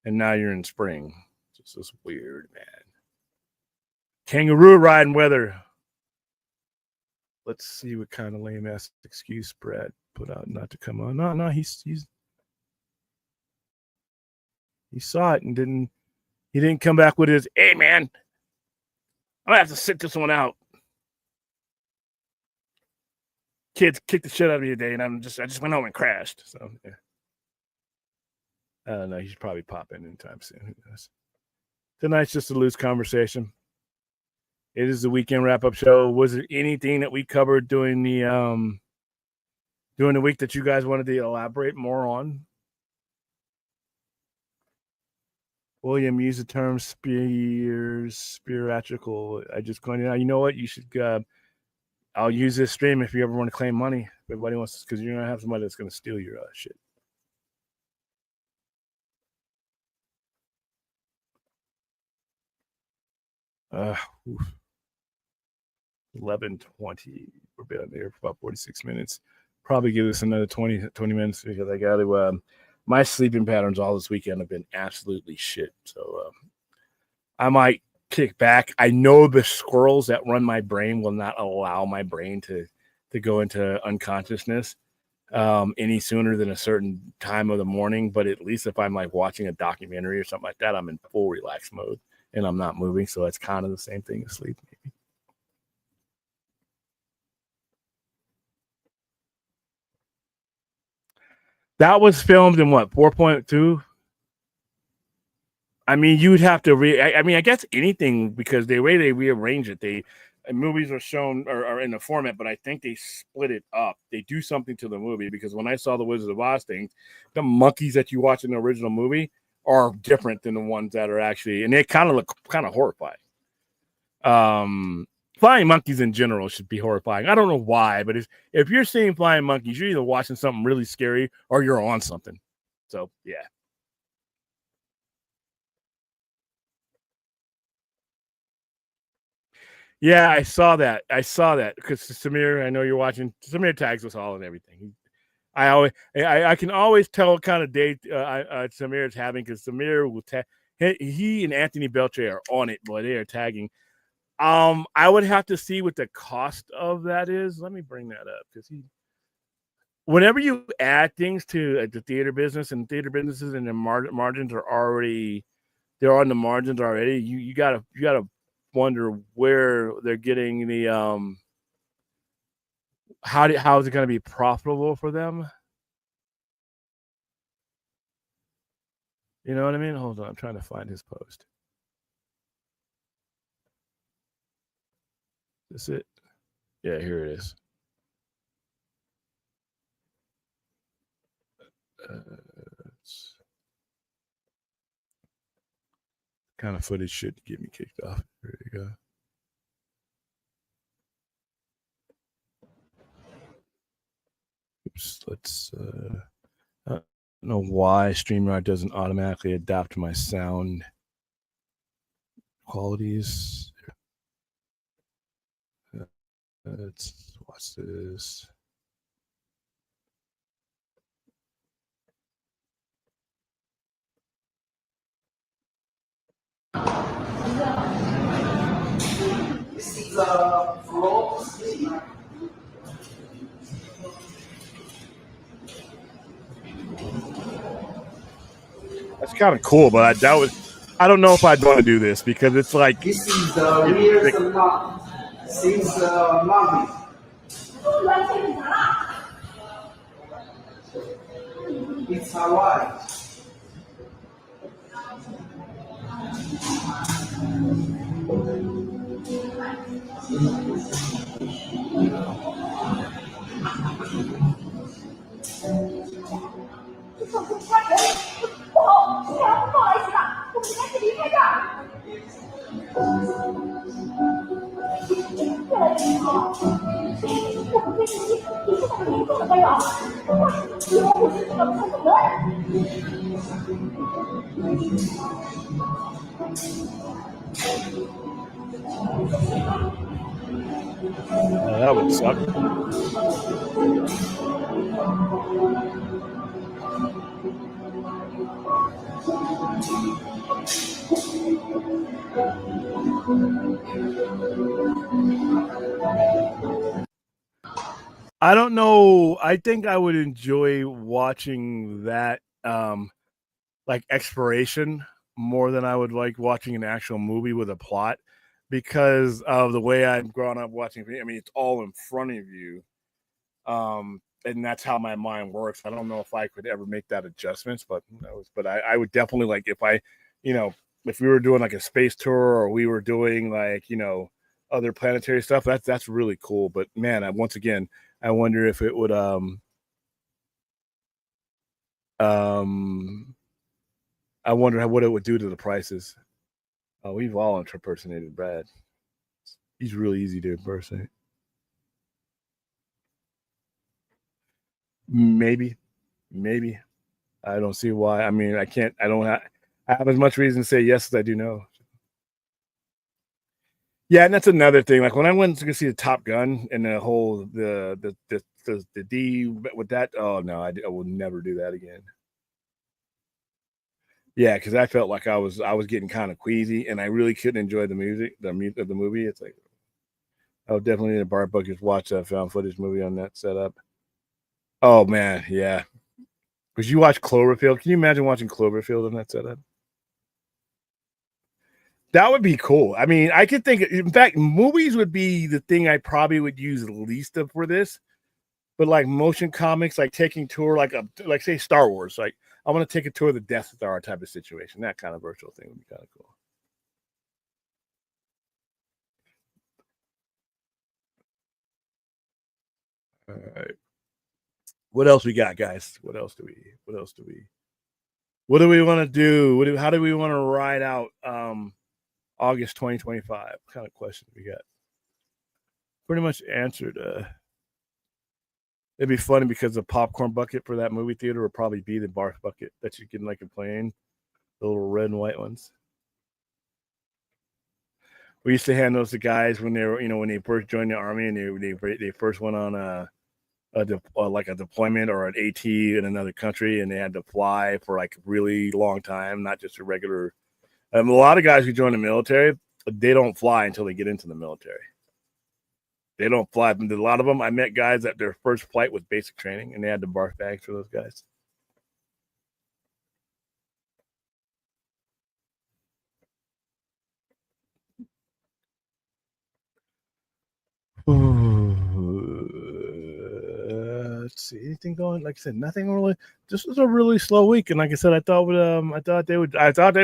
Speaker 2: and now you're in spring. This is weird, man. Kangaroo riding weather. Let's see what kind of lame ass excuse Brad put out not to come on. No, he saw it and didn't come back with his, hey man, I'm gonna have to sit this one out. Kids kicked the shit out of me today, and I just went home and crashed. So yeah. I don't know. He should probably pop in anytime soon. Who knows? Tonight's just a loose conversation. It is the weekend wrap-up show. Was there anything that we covered during the week that you guys wanted to elaborate more on? William used the term spiritual. I just pointed out, you know what? You should I'll use this stream if you ever want to claim money. If everybody wants, because you're gonna have somebody that's gonna steal your shit. Oof. 11:20. We've been there for about 46 minutes. Probably give us another 20 minutes because I got to my sleeping patterns all this weekend have been absolutely shit. So I might kick back. I know the squirrels that run my brain will not allow my brain to go into unconsciousness any sooner than a certain time of the morning. But at least if I'm like watching a documentary or something like that, I'm in full relax mode and I'm not moving. So that's kind of the same thing as sleep, maybe. That was filmed in what, 4.2? I mean, you'd have to I guess anything, because the way they rearrange it, movies are shown or are in the format, but I think they split it up. They do something to the movie, because when I saw the Wizard of Oz thing, the monkeys that you watch in the original movie are different than the ones that are actually, and they kind of look kind of horrifying. Flying monkeys in general should be horrifying. I don't know why, but if you're seeing flying monkeys, you're either watching something really scary or you're on something. So yeah. Yeah, I saw that because Samir, I know you're watching. Samir tags us all and everything. I can always tell what kind of date Samir is having, because Samir will tag. He and Anthony Beltre are on it, boy. They are tagging. I would have to see what the cost of that is. Let me bring that up, because whenever you add things to the theater business, and theater businesses and their margins are already, they're on the margins already. You gotta wonder where they're getting the how is it going to be profitable for them? You know what I mean? Hold on, I'm trying to find his post. Is this it? Yeah, here it is. It's kind of footage should get me kicked off. There you go. Oops, let's I don't know why StreamYard doesn't automatically adapt to my sound qualities. Let's watch this.
Speaker 1: This is a floor.
Speaker 2: That's kind of cool, but I don't know if I'd want to do this, because it's like,
Speaker 1: This is the real monk. Since Monday. It's Hawaii.
Speaker 2: That would suck. I don't know. I think I would enjoy watching that like exploration more than I would like watching an actual movie with a plot, because of the way I've grown up watching. I mean, it's all in front of you. And that's how my mind works. I don't know if I could ever make that adjustments, but I would definitely, like, if I, if we were doing like a space tour, or we were doing like, other planetary stuff, that's really cool. But man, once again, I wonder if it would I wonder what it would do to the prices. Oh, we've all impersonated Brad. He's really easy to impersonate. Maybe. I don't see why. I mean, I don't have as much reason to say yes as I do no. Yeah, and that's another thing. Like when I went to go see the Top Gun and the whole the D with that. Oh no, I will never do that again. Yeah, because I felt like I was getting kind of queasy, and I really couldn't enjoy the music, the movie. It's like I would definitely need a bar bucket to watch that found footage movie on that setup. Oh man, yeah. Because you watch Cloverfield. Can you imagine watching Cloverfield on that setup? That would be cool. I mean, I could think. In fact, movies would be the thing I probably would use least of for this. But like motion comics, like taking tour, like say Star Wars, like I want to take a tour of the Death Star type of situation. That kind of virtual thing would be kind of cool. All right. What else we got, guys? What else do we? What do we want to do? How do we want to ride out August 2025? What kind of questions we got? Pretty much answered. It'd be funny because the popcorn bucket for that movie theater would probably be the barf bucket that you get in like a plane, the little red and white ones. We used to hand those to guys when they were, when they first joined the army and they first went on like a deployment or an AT in another country, and they had to fly for like a really long time, not just a regular. A lot of guys who join the military, they don't fly until they get into the military. They don't fly. A lot of them, I met guys that their first flight was basic training, and they had the barf bags for those guys. Let's see, anything going? Like I said, nothing really. This was a really slow week, and like I said, I thought they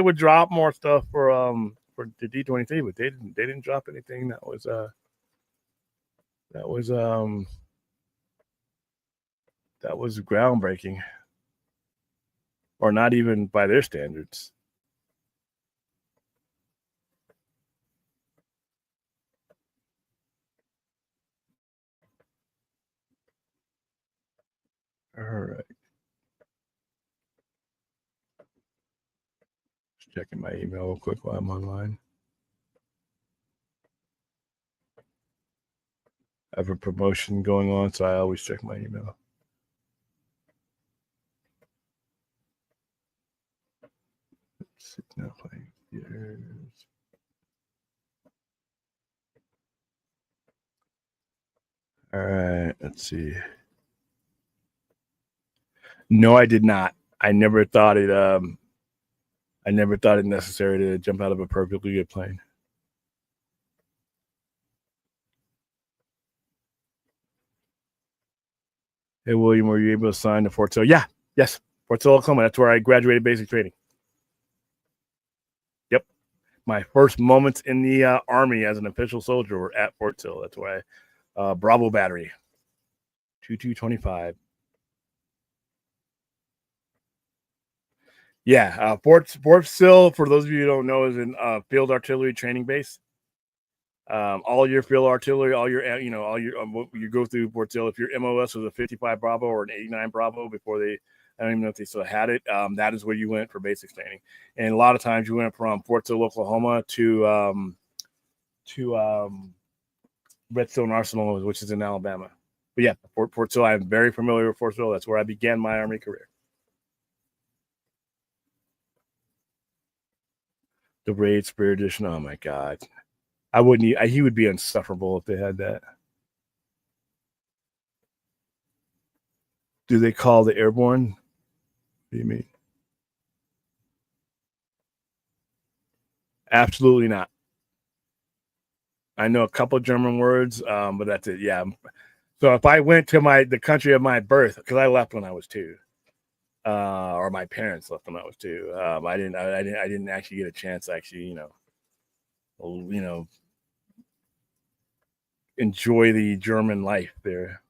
Speaker 2: would drop more stuff for the D23, but they didn't drop anything that was groundbreaking, or not even by their standards. All right. Just checking my email real quick while I'm online. I have a promotion going on, so I always check my email. Let's see, now playing theaters. All right, let's see. No, I did not. I never thought it necessary to jump out of a perfectly good plane. Hey, William, were you able to sign to Fort Sill? Yeah, yes, Fort Sill, Oklahoma. That's where I graduated basic training. Yep. My first moments in the Army as an official soldier were at Fort Sill. That's why Bravo Battery, 2225. Yeah, Fort Sill, for those of you who don't know, is in field artillery training base. All your field artillery, all your you go through Fort Sill. If your MOS was a 55 Bravo or an 89 Bravo before they, I don't even know if they still had it. That is where you went for basic training, and a lot of times you went from Fort Sill, Oklahoma, to Redstone Arsenal, which is in Alabama. But yeah, Fort Sill, I'm very familiar with Fort Sill. That's where I began my Army career. The Raid Spirit Edition. Oh my God. I wouldn't. He would be insufferable if they had that. Do they call the airborne? What do you mean? Absolutely not. I know a couple of German words, but that's it. Yeah. So if I went to the country of my birth, because I left when I was 2, or my parents left when I was 2, I didn't actually get a chance to actually, enjoy the German life there.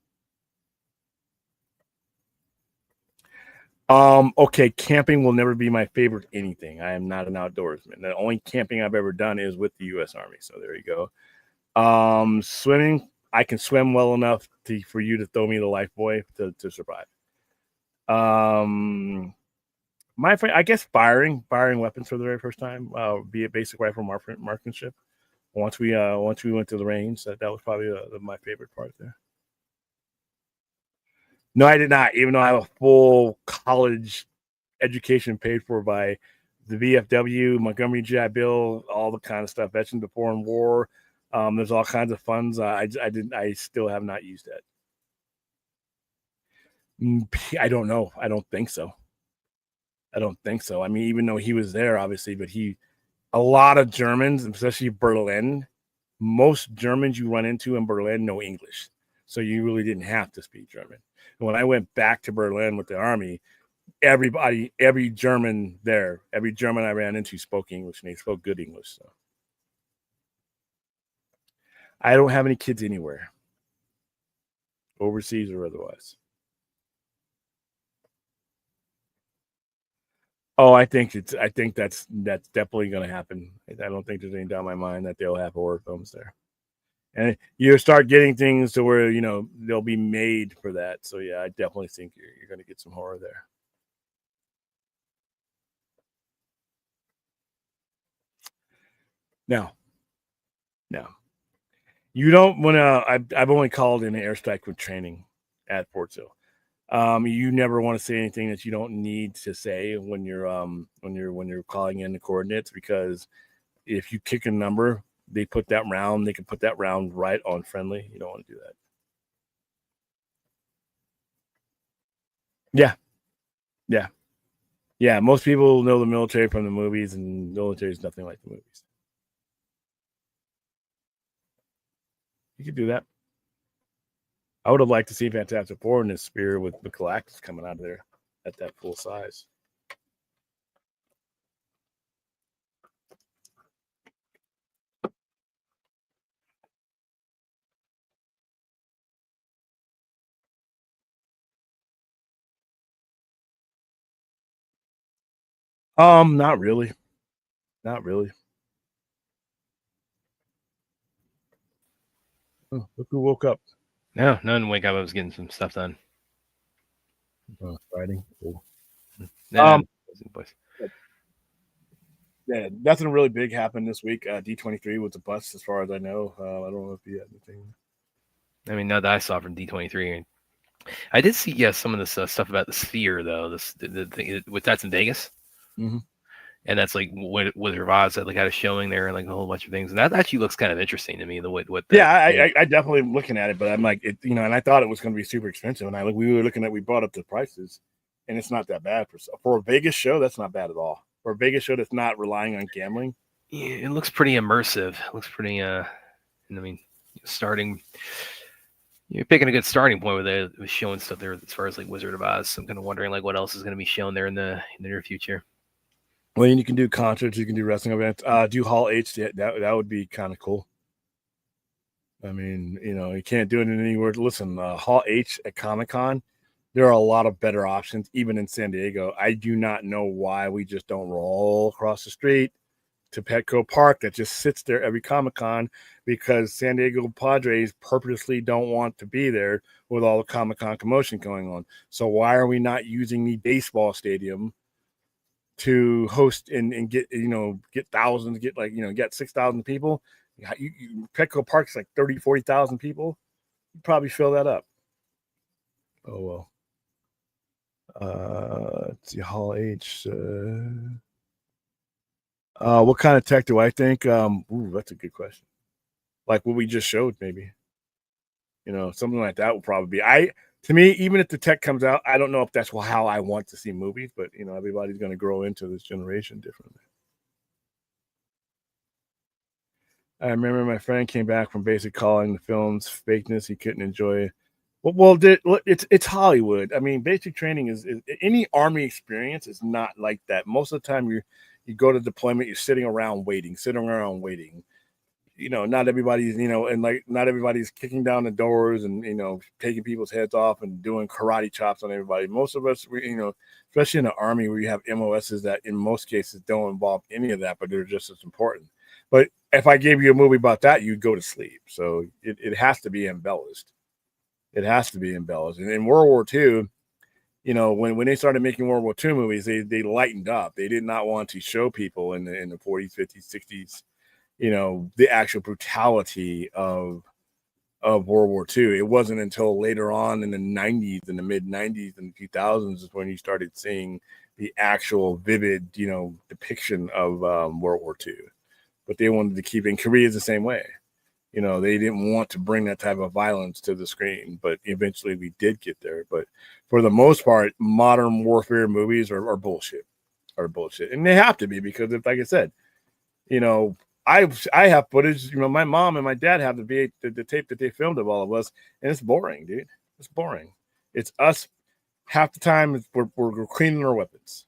Speaker 2: Okay, camping will never be my favorite anything. I am not an outdoorsman. The only camping I've ever done is with the U.S. Army. So there you go. Swimming, I can swim well enough for you to throw me the life buoy to survive. My friend, I guess firing weapons for the very first time, be a basic rifle marksmanship. Once we went to the range, that was probably my favorite part there. No, I did not. Even though I have a full college education paid for by the VFW, Montgomery GI Bill, all the kind of stuff. Veterans Before in War. There's all kinds of funds. I still have not used that. I don't know. I don't think so. I mean, even though he was there, obviously, but a lot of Germans, especially Berlin, most Germans you run into in Berlin know English. So you really didn't have to speak German. And when I went back to Berlin with the army, every German there, every German I ran into spoke English, and they spoke good English. So I don't have any kids anywhere, overseas or otherwise. Oh, I think that's definitely going to happen. I don't think there's any doubt in my mind that they'll have horror films there, and you start getting things to where they'll be made for that. So yeah, I definitely think you're going to get some horror there. Now, you don't want to. I've only called in an airstrike with training at Fort Sill. You never want to say anything that you don't need to say when you're calling in the coordinates, because if you kick a number, they can put that round right on friendly. You don't want to do that. Yeah. Most people know the military from the movies, and the military is nothing like the movies. You could do that. I would have liked to see Fantastic Four in this spear with the Galactus coming out of there at that full size. Not really. Oh, look who woke up.
Speaker 3: No, didn't wake up. I was getting some stuff done.
Speaker 2: Writing. Cool.
Speaker 3: No,
Speaker 2: yeah, nothing really big happened this week. D23 was a bust, as far as I know. I don't know if you had anything.
Speaker 3: I mean, no, that I saw from D23. I did see, some of this stuff about the Sphere, though. The thing that's in Vegas,
Speaker 2: mm-hmm.
Speaker 3: And that's like Wizard of Oz that had a showing there, and a whole bunch of things, and that actually looks kind of interesting to me.
Speaker 2: I definitely am looking at it, but I'm like, and I thought it was going to be super expensive, and we brought up the prices, and it's not that bad for a Vegas show. That's not bad at all. For a Vegas show that's not relying on gambling.
Speaker 3: Yeah, it looks pretty immersive. It looks pretty. Starting. You're picking a good starting point with showing stuff there as far as Wizard of Oz. So I'm kind of wondering what else is going to be shown there in the near future.
Speaker 2: Well, you can do concerts, you can do wrestling events. Do Hall H. That would be kind of cool. I mean, you can't do it in anywhere. Listen, Hall H at Comic-Con, there are a lot of better options, even in San Diego. I do not know why we just don't roll across the street to Petco Park that just sits there every Comic-Con, because San Diego Padres purposely don't want to be there with all the Comic-Con commotion going on. So why are we not using the baseball stadium to host and get thousands, get 6,000 people? Petco Park's 30,000-40,000 people. You probably fill that up. Oh well. Let's see, Hall H. What kind of tech do I think? That's a good question. Like what we just showed, maybe. Something like that will probably be. To me, even if the tech comes out, I don't know if that's how I want to see movies, but everybody's going to grow into this generation differently. I remember my friend came back from basic calling the film's fakeness. He couldn't enjoy it. Well, it's Hollywood. I mean, basic training is any army experience is not like that. Most of the time, you go to deployment, you're sitting around waiting. Not everybody's, not everybody's kicking down the doors and, taking people's heads off and doing karate chops on everybody. Most of us, especially in the Army where you have MOSs that in most cases don't involve any of that, but they're just as important. But if I gave you a movie about that, you'd go to sleep. So it has to be embellished. It has to be embellished. And in World War II, when they started making World War II movies, they lightened up. They did not want to show people in the 40s, 50s, 60s, the actual brutality of World War II. It wasn't until later on in the 90s, in the mid 90s and 2000s is when you started seeing the actual vivid, depiction of World War II. But they wanted to keep in Korea is the same way. They didn't want to bring that type of violence to the screen, but eventually we did get there. But for the most part, modern warfare movies are bullshit. And they have to be, because if, like I said, I have footage. My mom and my dad have the tape that they filmed of all of us, and it's boring, dude. It's boring. It's us half the time. We're cleaning our weapons.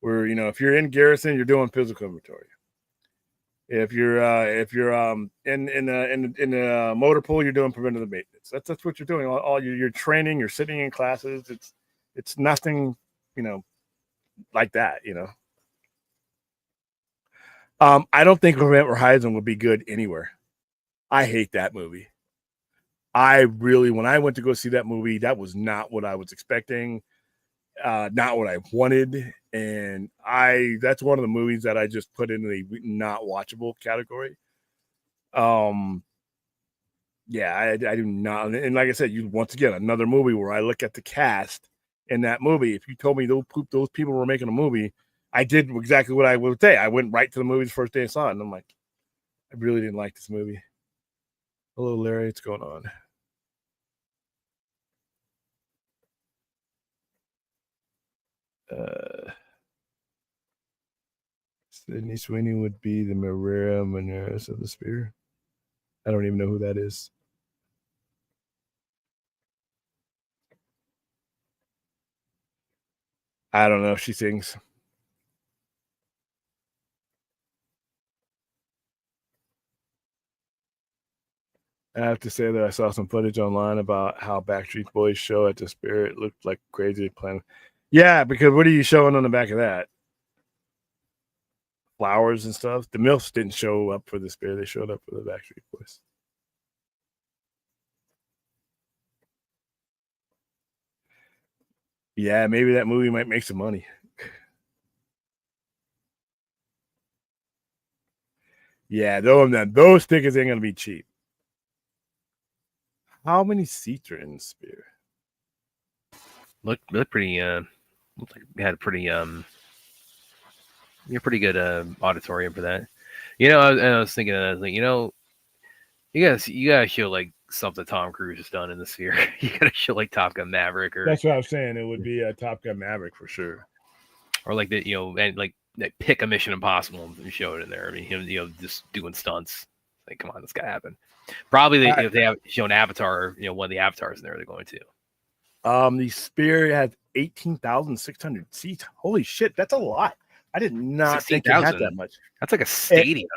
Speaker 2: If you're in garrison, you're doing physical inventory. If you're in a motor pool, you're doing preventative maintenance. That's what you're doing. All you're training. You're sitting in classes. It's nothing, like that. I don't think Event Horizon would be good anywhere. I hate that movie. When I went to go see that movie, that was not what I was expecting, not what I wanted, and that's one of the movies that I just put in the not watchable category. Yeah, I do not, and like I said, once again another movie where I look at the cast in that movie. If you told me those people were making a movie, I did exactly what I would say. I went right to the movie the first day I saw it, and I'm like, I really didn't like this movie. Hello, Larry. What's going on? Sydney Sweeney would be the Maria Menounos of the Spear. I don't even know who that is. I don't know if she sings. I have to say that I saw some footage online about how Backstreet Boys show at the Spirit looked like crazy plan. Yeah, because what are you showing on the back of that? Flowers and stuff. The MILFs didn't show up for the Spirit. They showed up for the Backstreet Boys. Yeah, maybe that movie might make some money. Yeah, those tickets ain't gonna be cheap. How many seats are in the Spirit?
Speaker 3: Look pretty. Looked like we had a pretty pretty good auditorium for that. I was thinking, I was like, you gotta show like something Tom Cruise has done in the Sphere. You gotta show like Top Gun Maverick, or
Speaker 2: that's what I was saying. It would be a Top Gun Maverick for sure,
Speaker 3: or like that, and like pick a Mission Impossible and show it in there. I mean, him, just doing stunts. Like, come on, this got to happen. Probably if they have shown Avatar, one of the Avatars in there, they're going to.
Speaker 2: The Sphere has 18,600 seats. Holy shit, that's a lot. I did not think it had that much.
Speaker 3: That's like a stadium.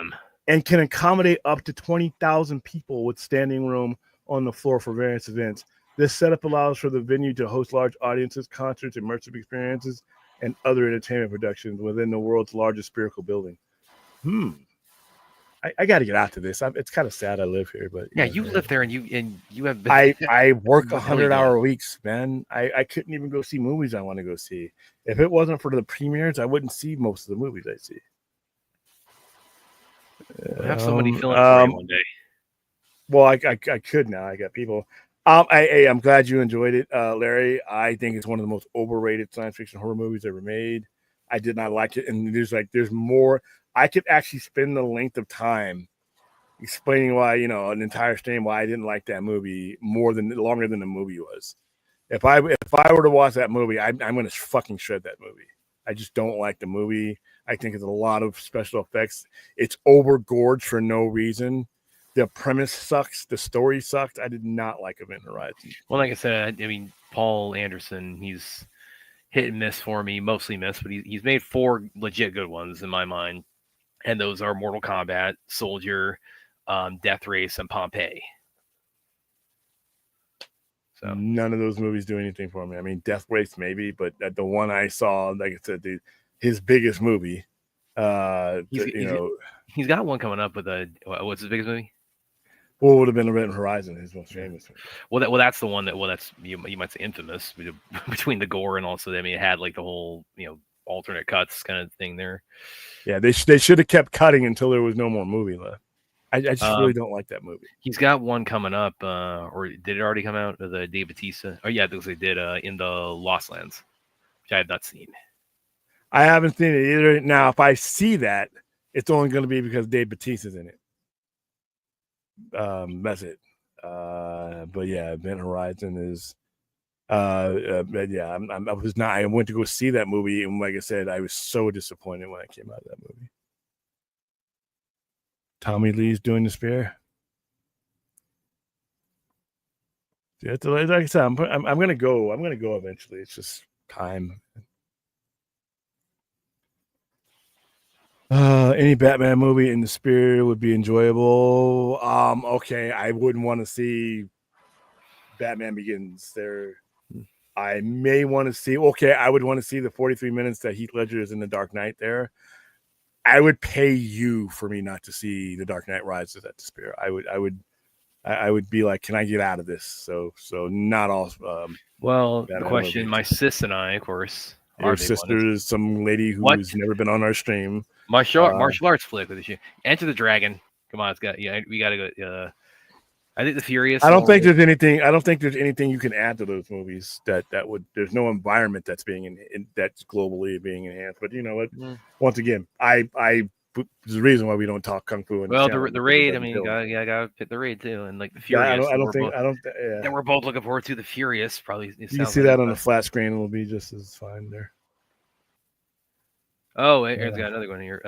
Speaker 2: And can accommodate up to 20,000 people with standing room on the floor for various events. This setup allows for the venue to host large audiences, concerts, immersive experiences, and other entertainment productions within the world's largest spherical building. I got to get out to this. It's kind of sad I live here, but
Speaker 3: yeah, you live there, and you have been.
Speaker 2: I work 100-hour weeks, man. I couldn't even go see movies I want to go see. If it wasn't for the premieres, I wouldn't see most of the movies I see.
Speaker 3: Have somebody fill in for you one day.
Speaker 2: Well, I could now. I got people. I'm glad you enjoyed it, Larry. I think it's one of the most overrated science fiction horror movies ever made. I did not like it, and there's more. I could actually spend the length of time explaining why, an entire stream why I didn't like that movie longer than the movie was. If I were to watch that movie, I'm going to fucking shred that movie. I just don't like the movie. I think it's a lot of special effects. It's overgorged for no reason. The premise sucks. The story sucked. I did not like Event Horizon.
Speaker 3: Well, like I said, I mean, Paul Anderson, he's hit and miss for me, mostly miss, but he's made 4 legit good ones in my mind. And those are Mortal Kombat, Soldier, Death Race, and Pompeii. So
Speaker 2: none of those movies do anything for me. I mean, Death Race maybe, but the one I saw, like I said, his biggest movie.
Speaker 3: He's got one coming up with what's his biggest movie?
Speaker 2: What would have been Event Horizon, his most famous one.
Speaker 3: Well, that's the one that's you might say infamous between the gore and also, I mean, it had like the whole alternate cuts kind of thing there. Yeah,
Speaker 2: they should have kept cutting until there was no more movie left. I just really don't like that movie.
Speaker 3: He's got one coming up, or did it already come out? The Dave Bautista. Oh yeah, they did in the Lost Lands, which I have not seen.
Speaker 2: I haven't seen it either. Now, if I see that, it's only going to be because Dave Bautista's in it. That's it. But yeah, Event Horizon is. But yeah, I was not. I went to go see that movie, and like I said, I was so disappointed when I came out of that movie. Tommy Lee's doing the Spear. Yeah, like I said, I'm gonna go. I'm gonna go eventually. It's just time. Any Batman movie in the Spear would be enjoyable. Okay, I wouldn't want to see Batman Begins. I may want to see. Okay, I would want to see the 43 minutes that Heath Ledger is in The Dark Knight. There, I would pay you for me not to see The Dark Knight Rises at the Spear. I would be like, can I get out of this? So not all.
Speaker 3: Well,
Speaker 2: Batman
Speaker 3: the question,
Speaker 2: movies.
Speaker 3: my sis and I, of course,
Speaker 2: Your sister is some lady who's never been on our stream.
Speaker 3: Martial arts flick with you. Enter the Dragon. Come on, we gotta go. I think the Furious.
Speaker 2: I don't think there's anything you can add to those movies that would. There's no environment that's being that's globally being enhanced. But you know what? Once again, there's a reason why we don't talk kung fu.
Speaker 3: Well, the Raid. I mean, gotta pick the Raid too, and like the Furious. That we're both looking forward to. The Furious probably.
Speaker 2: You can see that on the flat screen. It'll be just as fine there.
Speaker 3: Oh, Aaron's got another one here.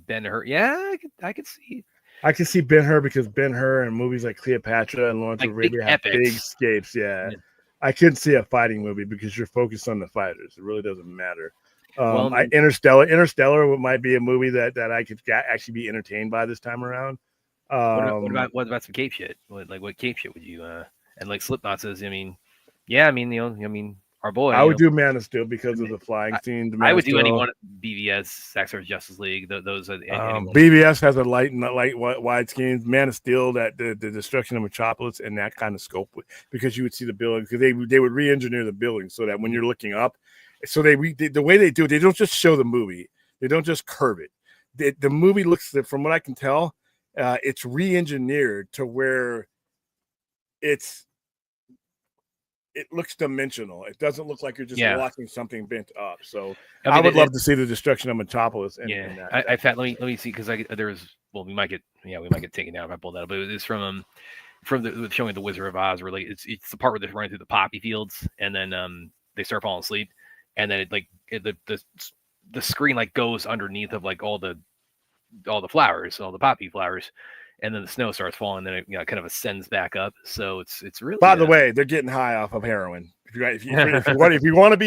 Speaker 3: Ben-Hur. Yeah, I could see.
Speaker 2: I can see Ben-Hur because Ben-Hur and movies like Cleopatra and Lawrence of Arabia have big escapes. Yeah. I couldn't see a fighting movie because you're focused on the fighters. It really doesn't matter. Interstellar might be a movie that I could actually be entertained by this time around.
Speaker 3: What about some cape shit? What cape shit would you and like Slipknot says? I mean, our boy.
Speaker 2: I would do Man of Steel because of the flying scene.
Speaker 3: I would do anyone BVS, Zack Snyder's Justice League. Those are
Speaker 2: BVS has a light wide scheme. Man of Steel, that the destruction of Metropolis and that kind of scope, because you would see the building, because they would re-engineer the building so that when you're looking up, so the way they do it, they don't just show the movie, they don't just curve it. The movie looks, from what I can tell, it's re-engineered to where it looks dimensional. It doesn't look like you're just watching something bent up. So I would love to see the destruction of Metropolis.
Speaker 3: Let me see, because we might get taken down if I pull that up. But it's from the showing the Wizard of Oz, where like it's the part where they're running through the poppy fields, and then they start falling asleep, and then the screen like goes underneath of like all the flowers, all the poppy flowers. And then the snow starts falling, and then it kind of ascends back up. So it's really.
Speaker 2: By the way, they're getting high off of heroin. If we want to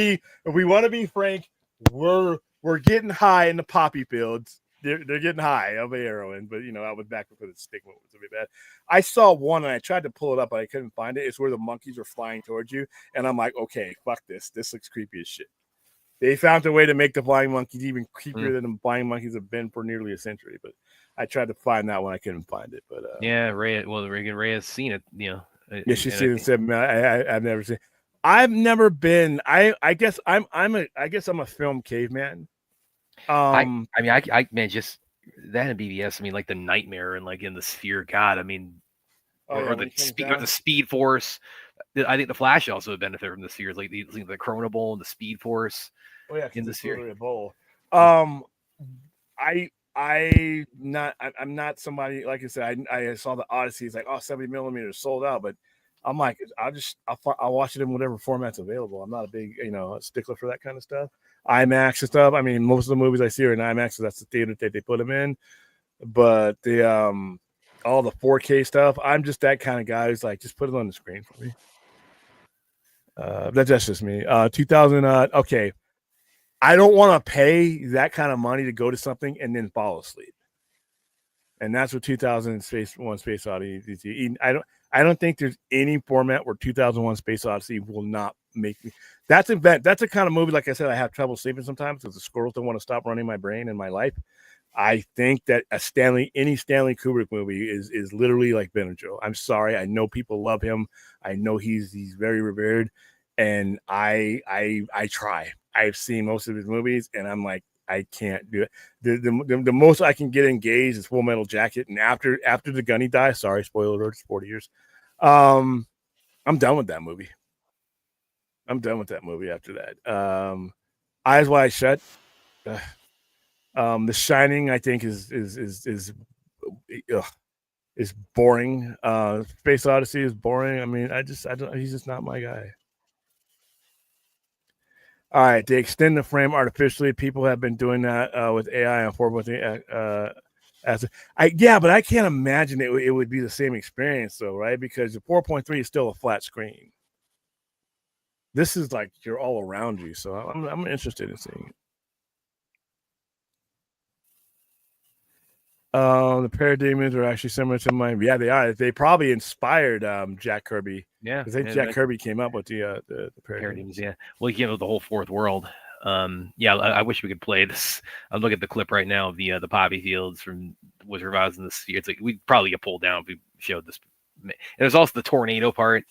Speaker 2: be frank, we're getting high in the poppy fields. They're getting high of heroin, but I was back before the stigma was a bit bad. I saw one and I tried to pull it up, but I couldn't find it. It's where the monkeys are flying towards you, and I'm like, okay, fuck this. This looks creepy as shit. They found a way to make the flying monkeys even creepier than the flying monkeys have been for nearly a century, but. I tried to find that one. I couldn't find it, but
Speaker 3: Ray has seen it.
Speaker 2: Yeah, she's seen it. Said, I've never seen. I've never been. I guess I'm a film caveman.
Speaker 3: Just that in BVS. I mean, like the Nightmare and like in the Sphere. God, I mean, or the Speed Force. I think the Flash also would benefit from the Spheres, like the Chrono Bowl and the Speed Force.
Speaker 2: Oh yeah,
Speaker 3: in the Sphere.
Speaker 2: Bowl. I'm not somebody, like I said, I saw the Odyssey. It's like, 70 millimeters sold out, but I'm like, I'll watch it in whatever format's available. I'm not a big, stickler for that kind of stuff. IMAX and stuff. I mean, most of the movies I see are in IMAX, so that's the theater that they put them in. But all the 4K stuff, I'm just that kind of guy who's like, just put it on the screen for me. That's just me. 2000. Okay. I don't want to pay that kind of money to go to something and then fall asleep. And that's what 2001 Space Odyssey. I don't think there's any format where 2001 Space Odyssey will not make me. That's a kind of movie, like I said, I have trouble sleeping sometimes because the squirrels don't want to stop running my brain and my life. I think that any Stanley Kubrick movie is literally like Benadryl. I'm sorry. I know people love him. I know he's very revered. And I try. I've seen most of his movies, and I'm like, I can't do it. The most I can get engaged is Full Metal Jacket, and after the Gunny dies, sorry, spoiler alert, it's 40 years. I'm done with that movie. After that. Eyes Wide Shut. The Shining, I think, is boring. Space Odyssey is boring. I mean, I don't. He's just not my guy. All right, they extend the frame artificially. People have been doing that with AI and 4.3. But I can't imagine it would be the same experience though, right? Because the 4.3 is still a flat screen. This is like you're all around you, so I'm interested in seeing it. The parademons are actually similar to mine. Yeah, they are. They probably inspired Jack Kirby.
Speaker 3: Yeah,
Speaker 2: I think Jack Kirby came up with the
Speaker 3: parademons. Yeah, well, you know, the whole fourth world. Yeah, I wish we could play this. I'm looking at the clip right now of the poppy fields from Wizard of Oz in this year. It's like we'd probably get pulled down if we showed this. And there's also the tornado part.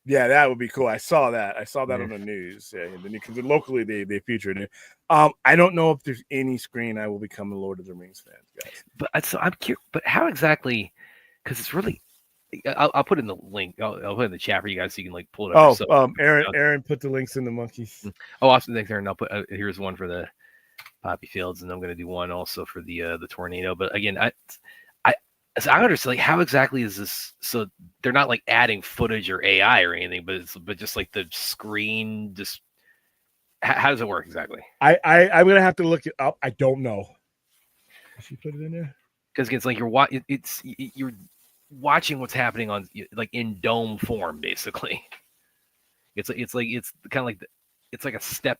Speaker 2: Yeah, that would be cool. I saw that on the news. Yeah, because locally they featured it. I don't know if there's any screen I will become a Lord of the Rings fan, guys.
Speaker 3: But I'm curious. But how exactly? Because it's really. I'll put in the link. I'll put it in the chat for you guys so you can like pull it up.
Speaker 2: Aaron put the links in the monkeys.
Speaker 3: Oh, awesome! Thanks, Aaron. I'll put here's one for the poppy fields, and I'm going to do one also for the tornado. But again, I understand like how exactly is this? So they're not like adding footage or AI or anything, but just like the screen. Just how does it work exactly?
Speaker 2: I'm gonna have to look it up. I don't know. Did she put it in there?
Speaker 3: Because it's like you're watching what's happening on like in dome form, basically. It's kind of like it's like a step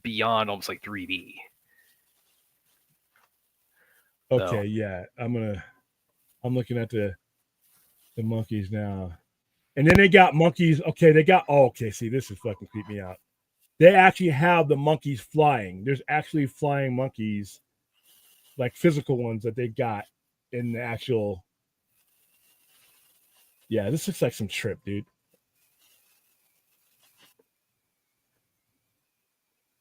Speaker 3: beyond almost like 3D.
Speaker 2: Okay, so. Yeah, I'm looking at the monkeys now, and then they got monkeys. Okay, see, this is fucking creep me out. They actually have the monkeys flying. There's actually flying monkeys, like physical ones that they got in the actual. Yeah, this looks like some trip, dude.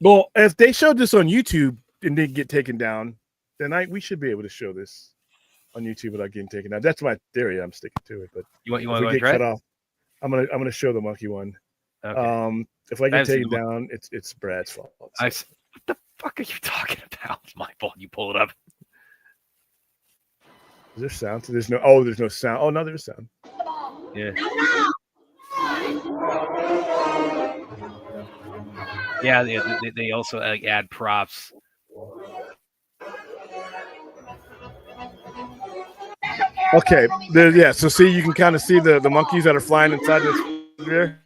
Speaker 2: Well, if they showed this on YouTube and didn't get taken down, then we should be able to show this on YouTube without getting taken down. That's my theory. I'm sticking to it. But
Speaker 3: you want to get cut off?
Speaker 2: I'm gonna show the monkey one. Okay. If I get taken down, it's Brad's fault. So.
Speaker 3: What the fuck are you talking about? It's my fault. You pull it up.
Speaker 2: Is there sound? There's no sound. Oh no, there's sound.
Speaker 3: Yeah. Yeah, they also like add props.
Speaker 2: Okay, so see, you can kind of see the monkeys that are flying inside this here.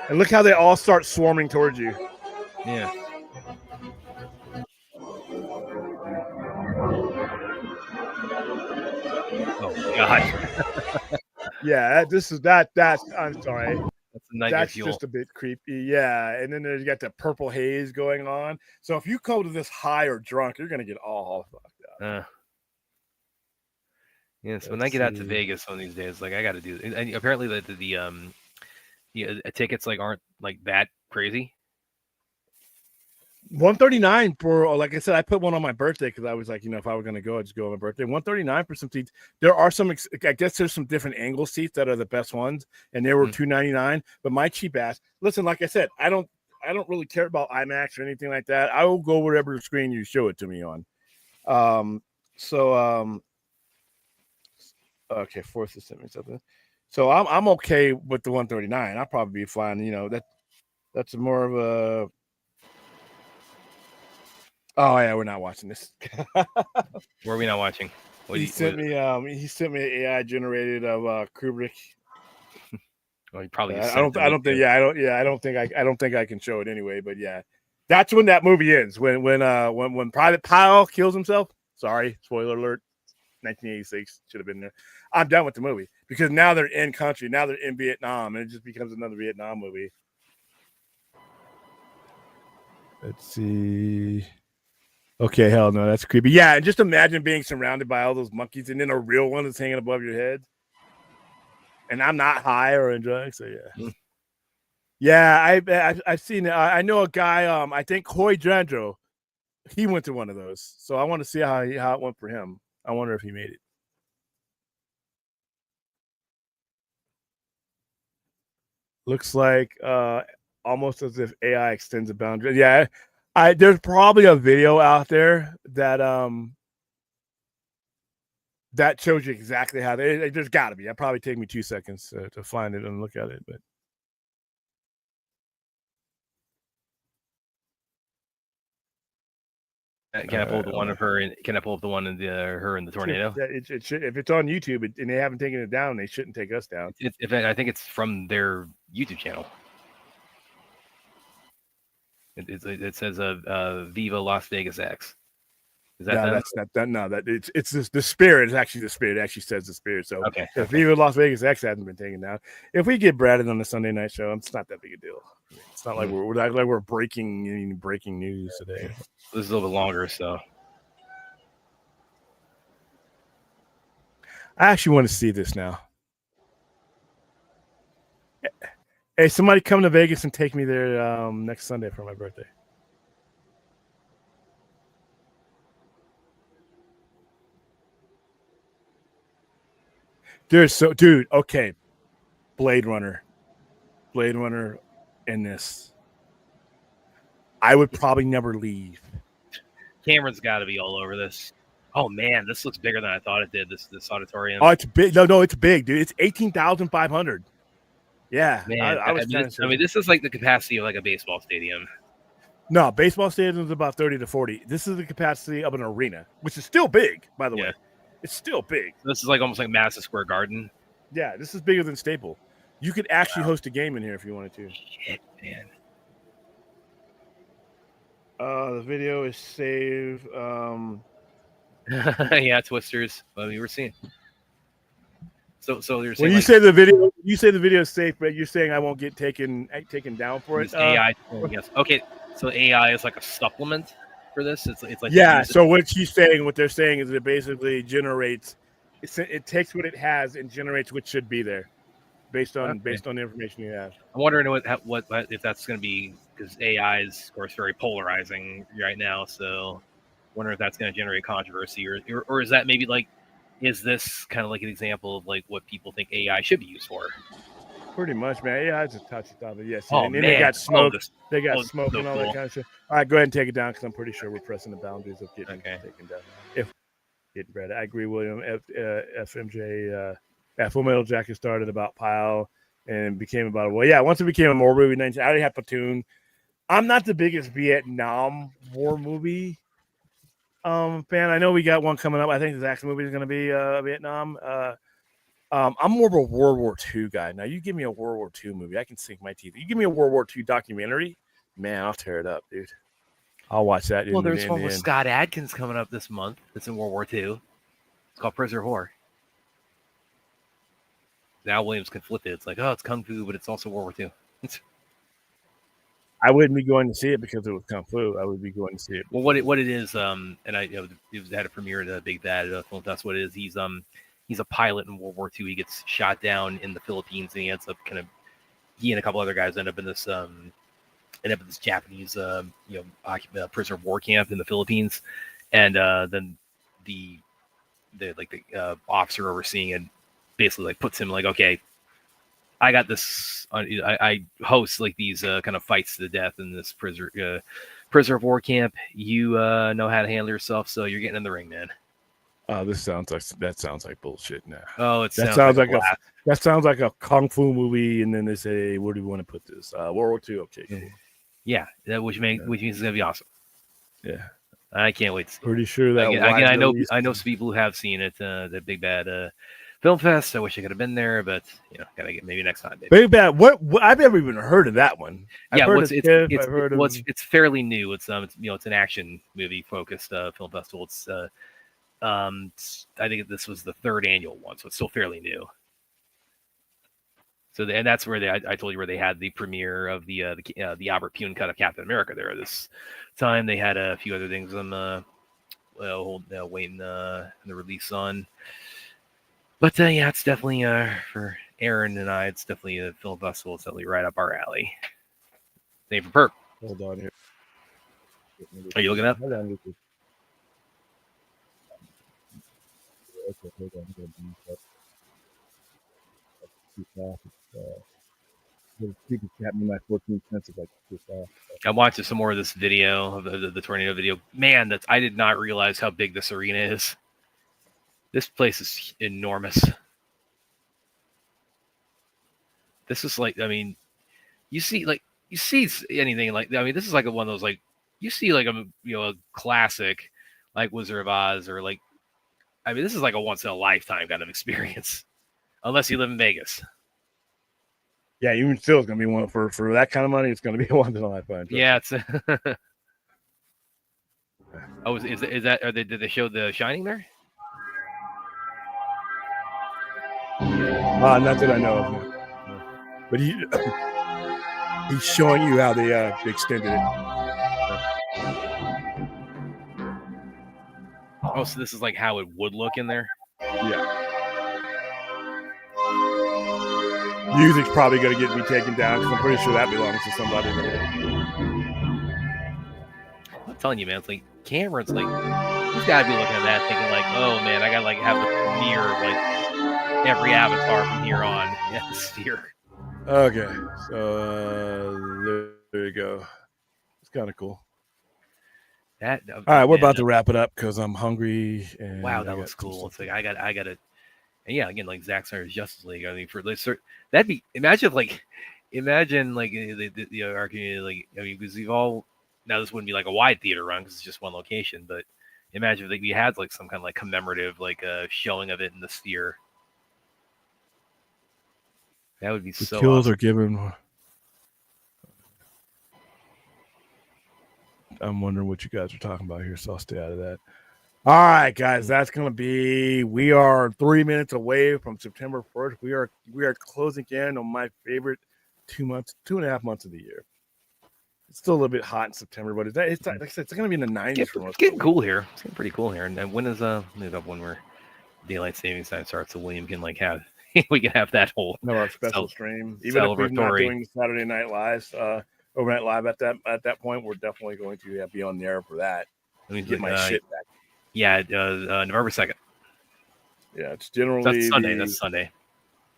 Speaker 2: And look how they all start swarming towards you.
Speaker 3: Yeah. Oh God.
Speaker 2: Yeah, that's I'm sorry. That's just a bit creepy. Yeah, and then you got the purple haze going on. So if you go to this high or drunk, you're gonna get all fucked up.
Speaker 3: Yes, when I get out to Vegas one of these days, like I got to do. And apparently the tickets like aren't like that crazy.
Speaker 2: $139 for, like I said, I put one on my birthday because I was like, if I were going to go, I'd just go on my birthday. $139 for some seats. There are some, I guess there's some different angle seats that are the best ones, and they were $299. But my cheap ass, listen, like I said, I don't really care about IMAX or anything like that. I will go wherever screen you show it to me on. Okay, fourth is something. So I'm okay with the 139. I'll probably be fine. That's more of a. Oh yeah, we're not watching this.
Speaker 3: Where are we not watching?
Speaker 2: He sent me an AI generated of Kubrick.
Speaker 3: Well, he probably.
Speaker 2: I don't think I can show it anyway. But yeah, that's when that movie ends. When Private Pyle kills himself. Sorry, spoiler alert. 1986 should have been there. I'm done with the movie because now they're in country. Now they're in Vietnam, and it just becomes another Vietnam movie. Let's see. Okay, hell no, that's creepy. Yeah, and just imagine being surrounded by all those monkeys, and then a real one is hanging above your head. And I'm not high or in drugs, so yeah. Yeah, I've seen it. I know a guy. I think Hoy Jandro, he went to one of those, so I want to see how it went for him. I wonder if he made it. Looks like almost as if AI extends the boundary. Yeah, there's probably a video out there that that shows you exactly how there's got to be. That'd probably take me 2 seconds to find it and look at it, but.
Speaker 3: Can I pull up the one of her? Can I pull up the one of her in the tornado?
Speaker 2: Yeah, it should. If it's on YouTube and they haven't taken it down, they shouldn't take us down.
Speaker 3: I think it's from their YouTube channel. It says Viva Las Vegas X. Is that
Speaker 2: that's not that. No, that it's the spirit. It's actually the spirit. It actually says the spirit. So
Speaker 3: okay.
Speaker 2: If Viva Las Vegas X hasn't been taken down, if we get Bradden on the Sunday night show, it's not that big a deal. It's not like we're breaking news today.
Speaker 3: This is a little bit longer, so
Speaker 2: I actually want to see this now. Hey, somebody come to Vegas and take me there next Sunday for my birthday. Dude, okay. Blade Runner in this. I would probably never leave.
Speaker 3: Cameron's got to be all over this. Oh man, this looks bigger than I thought it did. This auditorium.
Speaker 2: Oh, it's big. No, it's big, dude. It's 18,500. Yeah,
Speaker 3: man.
Speaker 2: I
Speaker 3: mean, this is like the capacity of like a baseball stadium.
Speaker 2: No, baseball stadium is about 30 to 40. This is the capacity of an arena, which is still big, by the way. It's still big.
Speaker 3: This is like almost like Madison Square Garden.
Speaker 2: Yeah, this is bigger than Staple. You could actually host a game in here if you wanted to.
Speaker 3: Shit, man.
Speaker 2: The video is saved.
Speaker 3: Yeah, Twisters. I mean, we're seeing. So you're saying
Speaker 2: when you say the video is safe, but you're saying I won't get taken down for it.
Speaker 3: AI. Yes. Okay. So AI is like a supplement for this. It's like
Speaker 2: So what they're saying is it basically generates. It takes what it has and generates what should be there, based on the information you have.
Speaker 3: I'm wondering what if that's going to be, because AI is of course very polarizing right now. So, wondering if that's going to generate controversy, or is that maybe like, is this kind of like an example of like what people think AI should be used for?
Speaker 2: Pretty much, man. AI is a touchy topic. Yes.
Speaker 3: Oh,
Speaker 2: and
Speaker 3: man.
Speaker 2: They got smoke.
Speaker 3: They
Speaker 2: got smoke and all that kind of shit. All right, go ahead and take it down because I'm pretty sure we're pressing the boundaries of getting taken down. If getting ready, I agree, William. FMJ, Full Metal Jacket started about Pyle and became about once it became a war movie. I already had Platoon. I'm not the biggest Vietnam War movie fan. I know we got one coming up. I think the next movie is going to be Vietnam. I'm more of a World War II guy. Now, you give me a World War II movie, I can sink my teeth. You give me a World War II documentary, man, I'll tear it up, dude. I'll watch that.
Speaker 3: Well, there's one with Scott Adkins coming up this month. It's in World War II. It's called Prisoner of War. Now Williams conflicted. It's like, oh, it's Kung Fu, but it's also World War II.
Speaker 2: I wouldn't be going to see it because it was Kung Fu. I would be going to see it.
Speaker 3: Well, what it is, and it had a premiere at Big Bad Film. That's what it is. He's a pilot in World War II. He gets shot down in the Philippines, and he ends up he and a couple other guys end up in this Japanese prisoner of war camp in the Philippines, and then the officer overseeing it basically like puts him like, okay, I got this. I host like these kind of fights to the death in this prisoner of war camp. You know how to handle yourself, so you're getting in the ring, man.
Speaker 2: This sounds like bullshit now.
Speaker 3: Oh,
Speaker 2: that sounds like a kung fu movie, and then they say, hey, where do we want to put this? World War II. Okay, cool.
Speaker 3: Yeah, which means it's gonna be awesome.
Speaker 2: Yeah,
Speaker 3: I can't wait to see.
Speaker 2: Pretty sure that.
Speaker 3: Again, I know some people who have seen it. The Big Bad Film Fest. I wish I could have been there, but gotta get maybe next time. Baby.
Speaker 2: Big Bad. What? I've never even heard of that one.
Speaker 3: It's fairly new. It's it's an action movie focused film festival. It's I think this was the third annual one, so it's still fairly new. So and that's where I told you where they had the premiere of the Albert Pune cut of Captain America there this time. They had a few other things waiting the release on. But it's definitely for Aaron and I, it's definitely a film festival. It's definitely right up our alley. Same for Perp.
Speaker 2: Hold on here.
Speaker 3: Are you looking up?
Speaker 2: Hold on. People kept me my 14 cents if I took this off.
Speaker 3: I'm watching some more of this video of the tornado video. Man, I did not realize how big this arena is. This place is enormous. This is like, I mean, you see anything like, I mean, this is like one of those, like, you see like a classic like Wizard of Oz, or like, I mean, this is like a once in a lifetime kind of experience, unless you live in Vegas.
Speaker 2: Yeah, even still, it's gonna be one for that kind of money. It's gonna be a once in a lifetime.
Speaker 3: Yeah, it's. Oh, is that? Did they show The Shining there?
Speaker 2: Not that I know of. No. But he's showing you how they extended it.
Speaker 3: Oh, so this is like how it would look in there?
Speaker 2: Yeah. Music's probably going to get me taken down because I'm pretty sure that belongs to somebody.
Speaker 3: I'm telling you, man, it's like Cameron's like, he's got to be looking at that thinking like, oh man, I got to like have the premiere of like every Avatar from here on at the Sphere.
Speaker 2: Okay, so there you go. It's kind of cool.
Speaker 3: All
Speaker 2: right, we're about to wrap it up because I'm hungry. And
Speaker 3: wow, that was cool. It's like I got to, and yeah, again, like Zack Snyder's Justice League. I mean, that'd be imagine like the art community, like, I mean, because we've all, now this wouldn't be like a wide theater run because it's just one location, but imagine if we had like some kind of like commemorative like showing of it in the Sphere. That would be so
Speaker 2: kills
Speaker 3: awesome.
Speaker 2: are given. I'm wondering what you guys are talking about here, so I'll stay out of that. All right, guys, that's going to be, we are 3 minutes away from September 1st. We are closing in on my favorite 2.5 months of the year. It's still a little bit hot in September, but it's like I said, it's going to be in the 90s for most.
Speaker 3: It's getting cool here. It's getting pretty cool here. And when is when we're daylight savings time starts, so William can like have we can have that whole
Speaker 2: our special stream. Even if we're not doing Saturday Night Live, overnight live at that point, we're definitely going to be on the air for that.
Speaker 3: Let me
Speaker 2: get my shit back.
Speaker 3: Yeah, November 2nd.
Speaker 2: Yeah, it's generally
Speaker 3: That's Sunday.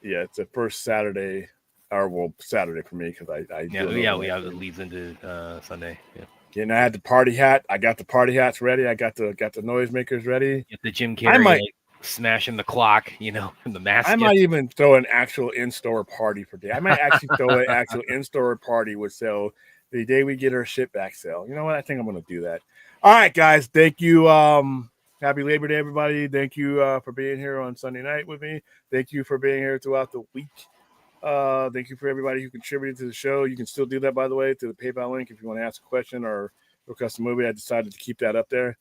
Speaker 2: Yeah, it's the first Saturday, or Saturday for me because I
Speaker 3: it leads into Sunday. Yeah.
Speaker 2: And I had the party hat. I got the party hats ready. I got the noisemakers ready.
Speaker 3: Get the Jim Carrey smashing the clock, from the mask.
Speaker 2: I might even throw an actual in-store party for day. I might actually throw an actual in-store party with sale the day we get our shit back sale. You know what? I think I'm going to do that. All right, guys. Thank you. Happy Labor Day, everybody. Thank you for being here on Sunday night with me. Thank you for being here throughout the week. Thank you for everybody who contributed to the show. You can still do that, by the way, to the PayPal link if you want to ask a question or request a movie. I decided to keep that up there.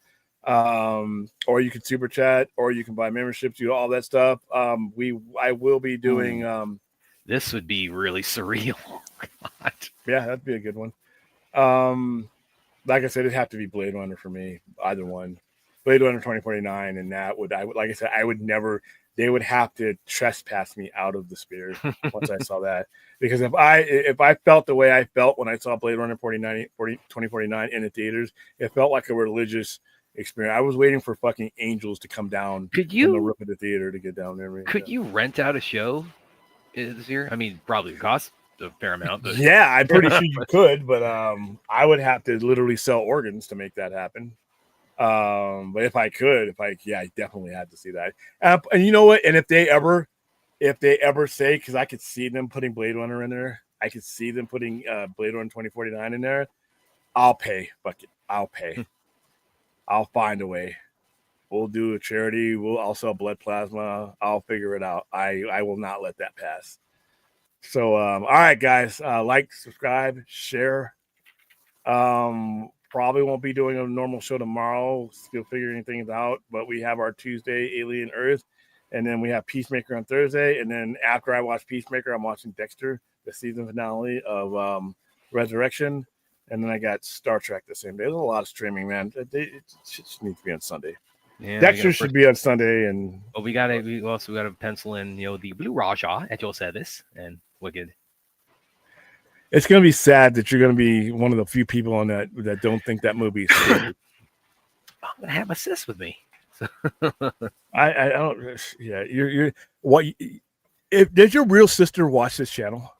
Speaker 2: Or you can super chat, or you can buy memberships, do all that stuff. I will be doing
Speaker 3: this would be really surreal.
Speaker 2: Yeah, that'd be a good one. Like I said, it'd have to be Blade Runner for me, either one. Blade Runner 2049, and I would like I said, I would never, they would have to trespass me out of the Sphere once I saw that. Because if I felt the way I felt when I saw Blade Runner 2049 in the theaters, it felt like a religious experience. I was waiting for fucking angels to come down from the roof of the theater to get down there.
Speaker 3: Could you rent out a show this year? I mean, probably it costs a fair amount. But...
Speaker 2: yeah, I'm pretty sure you could, but I would have to literally sell organs to make that happen. But if I definitely had to see that. And you know what? And if they ever say, because I could see them putting Blade Runner in there, I could see them putting Blade Runner 2049 in there, I'll pay. Fuck it, I'll pay. I'll find a way. We'll do a charity. I'll sell blood plasma. I'll figure it out. I will not let that pass. So, all right, guys, like, subscribe, share. Probably won't be doing a normal show tomorrow. Still figuring things out, but we have our Tuesday Alien Earth, and then we have Peacemaker on Thursday. And then after I watch Peacemaker, I'm watching Dexter, the season finale of Resurrection. And then I got Star Trek the same day. There's a lot of streaming, man. It just needs to be on Sunday. Yeah, Dexter should be on Sunday, and
Speaker 3: we also got to pencil in, the Blue Raja at your service and Wicked.
Speaker 2: It's going to be sad that you're going to be one of the few people on that don't think that movie is good.
Speaker 3: I'm going to have my sis with me.
Speaker 2: I don't. Yeah, you're what? Did your real sister watch this channel?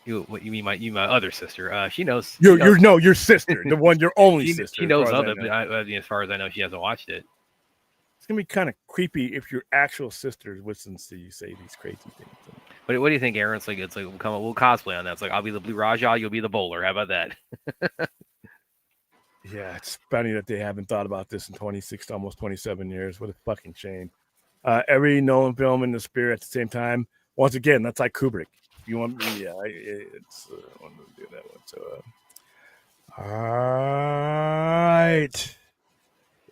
Speaker 3: What you mean my other sister? She knows.
Speaker 2: Your sister, the one your only sister.
Speaker 3: She knows of it, but as far as I know, she hasn't watched it.
Speaker 2: It's gonna be kind of creepy if your actual sister listens to you say these crazy things.
Speaker 3: What do you think, Aaron? It's like we'll cosplay on that. It's like I'll be the Blue Raja, you'll be the bowler. How about that?
Speaker 2: Yeah, it's funny that they haven't thought about this in 26, almost 27 years. What a fucking shame. Every Nolan film in the spirit at the same time. Once again, that's like Kubrick. You want me? Yeah, I want to do that one. So, all right,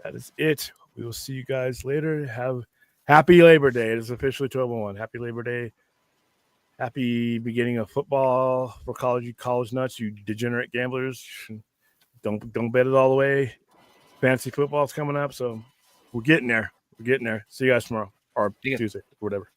Speaker 2: that is it. We will see you guys later. Have happy Labor Day. It is officially 12:01. Happy Labor Day. Happy beginning of football for college nuts. You degenerate gamblers. Don't bet it all the way. Fantasy football's coming up, so we're getting there. See you guys tomorrow or Tuesday, or whatever.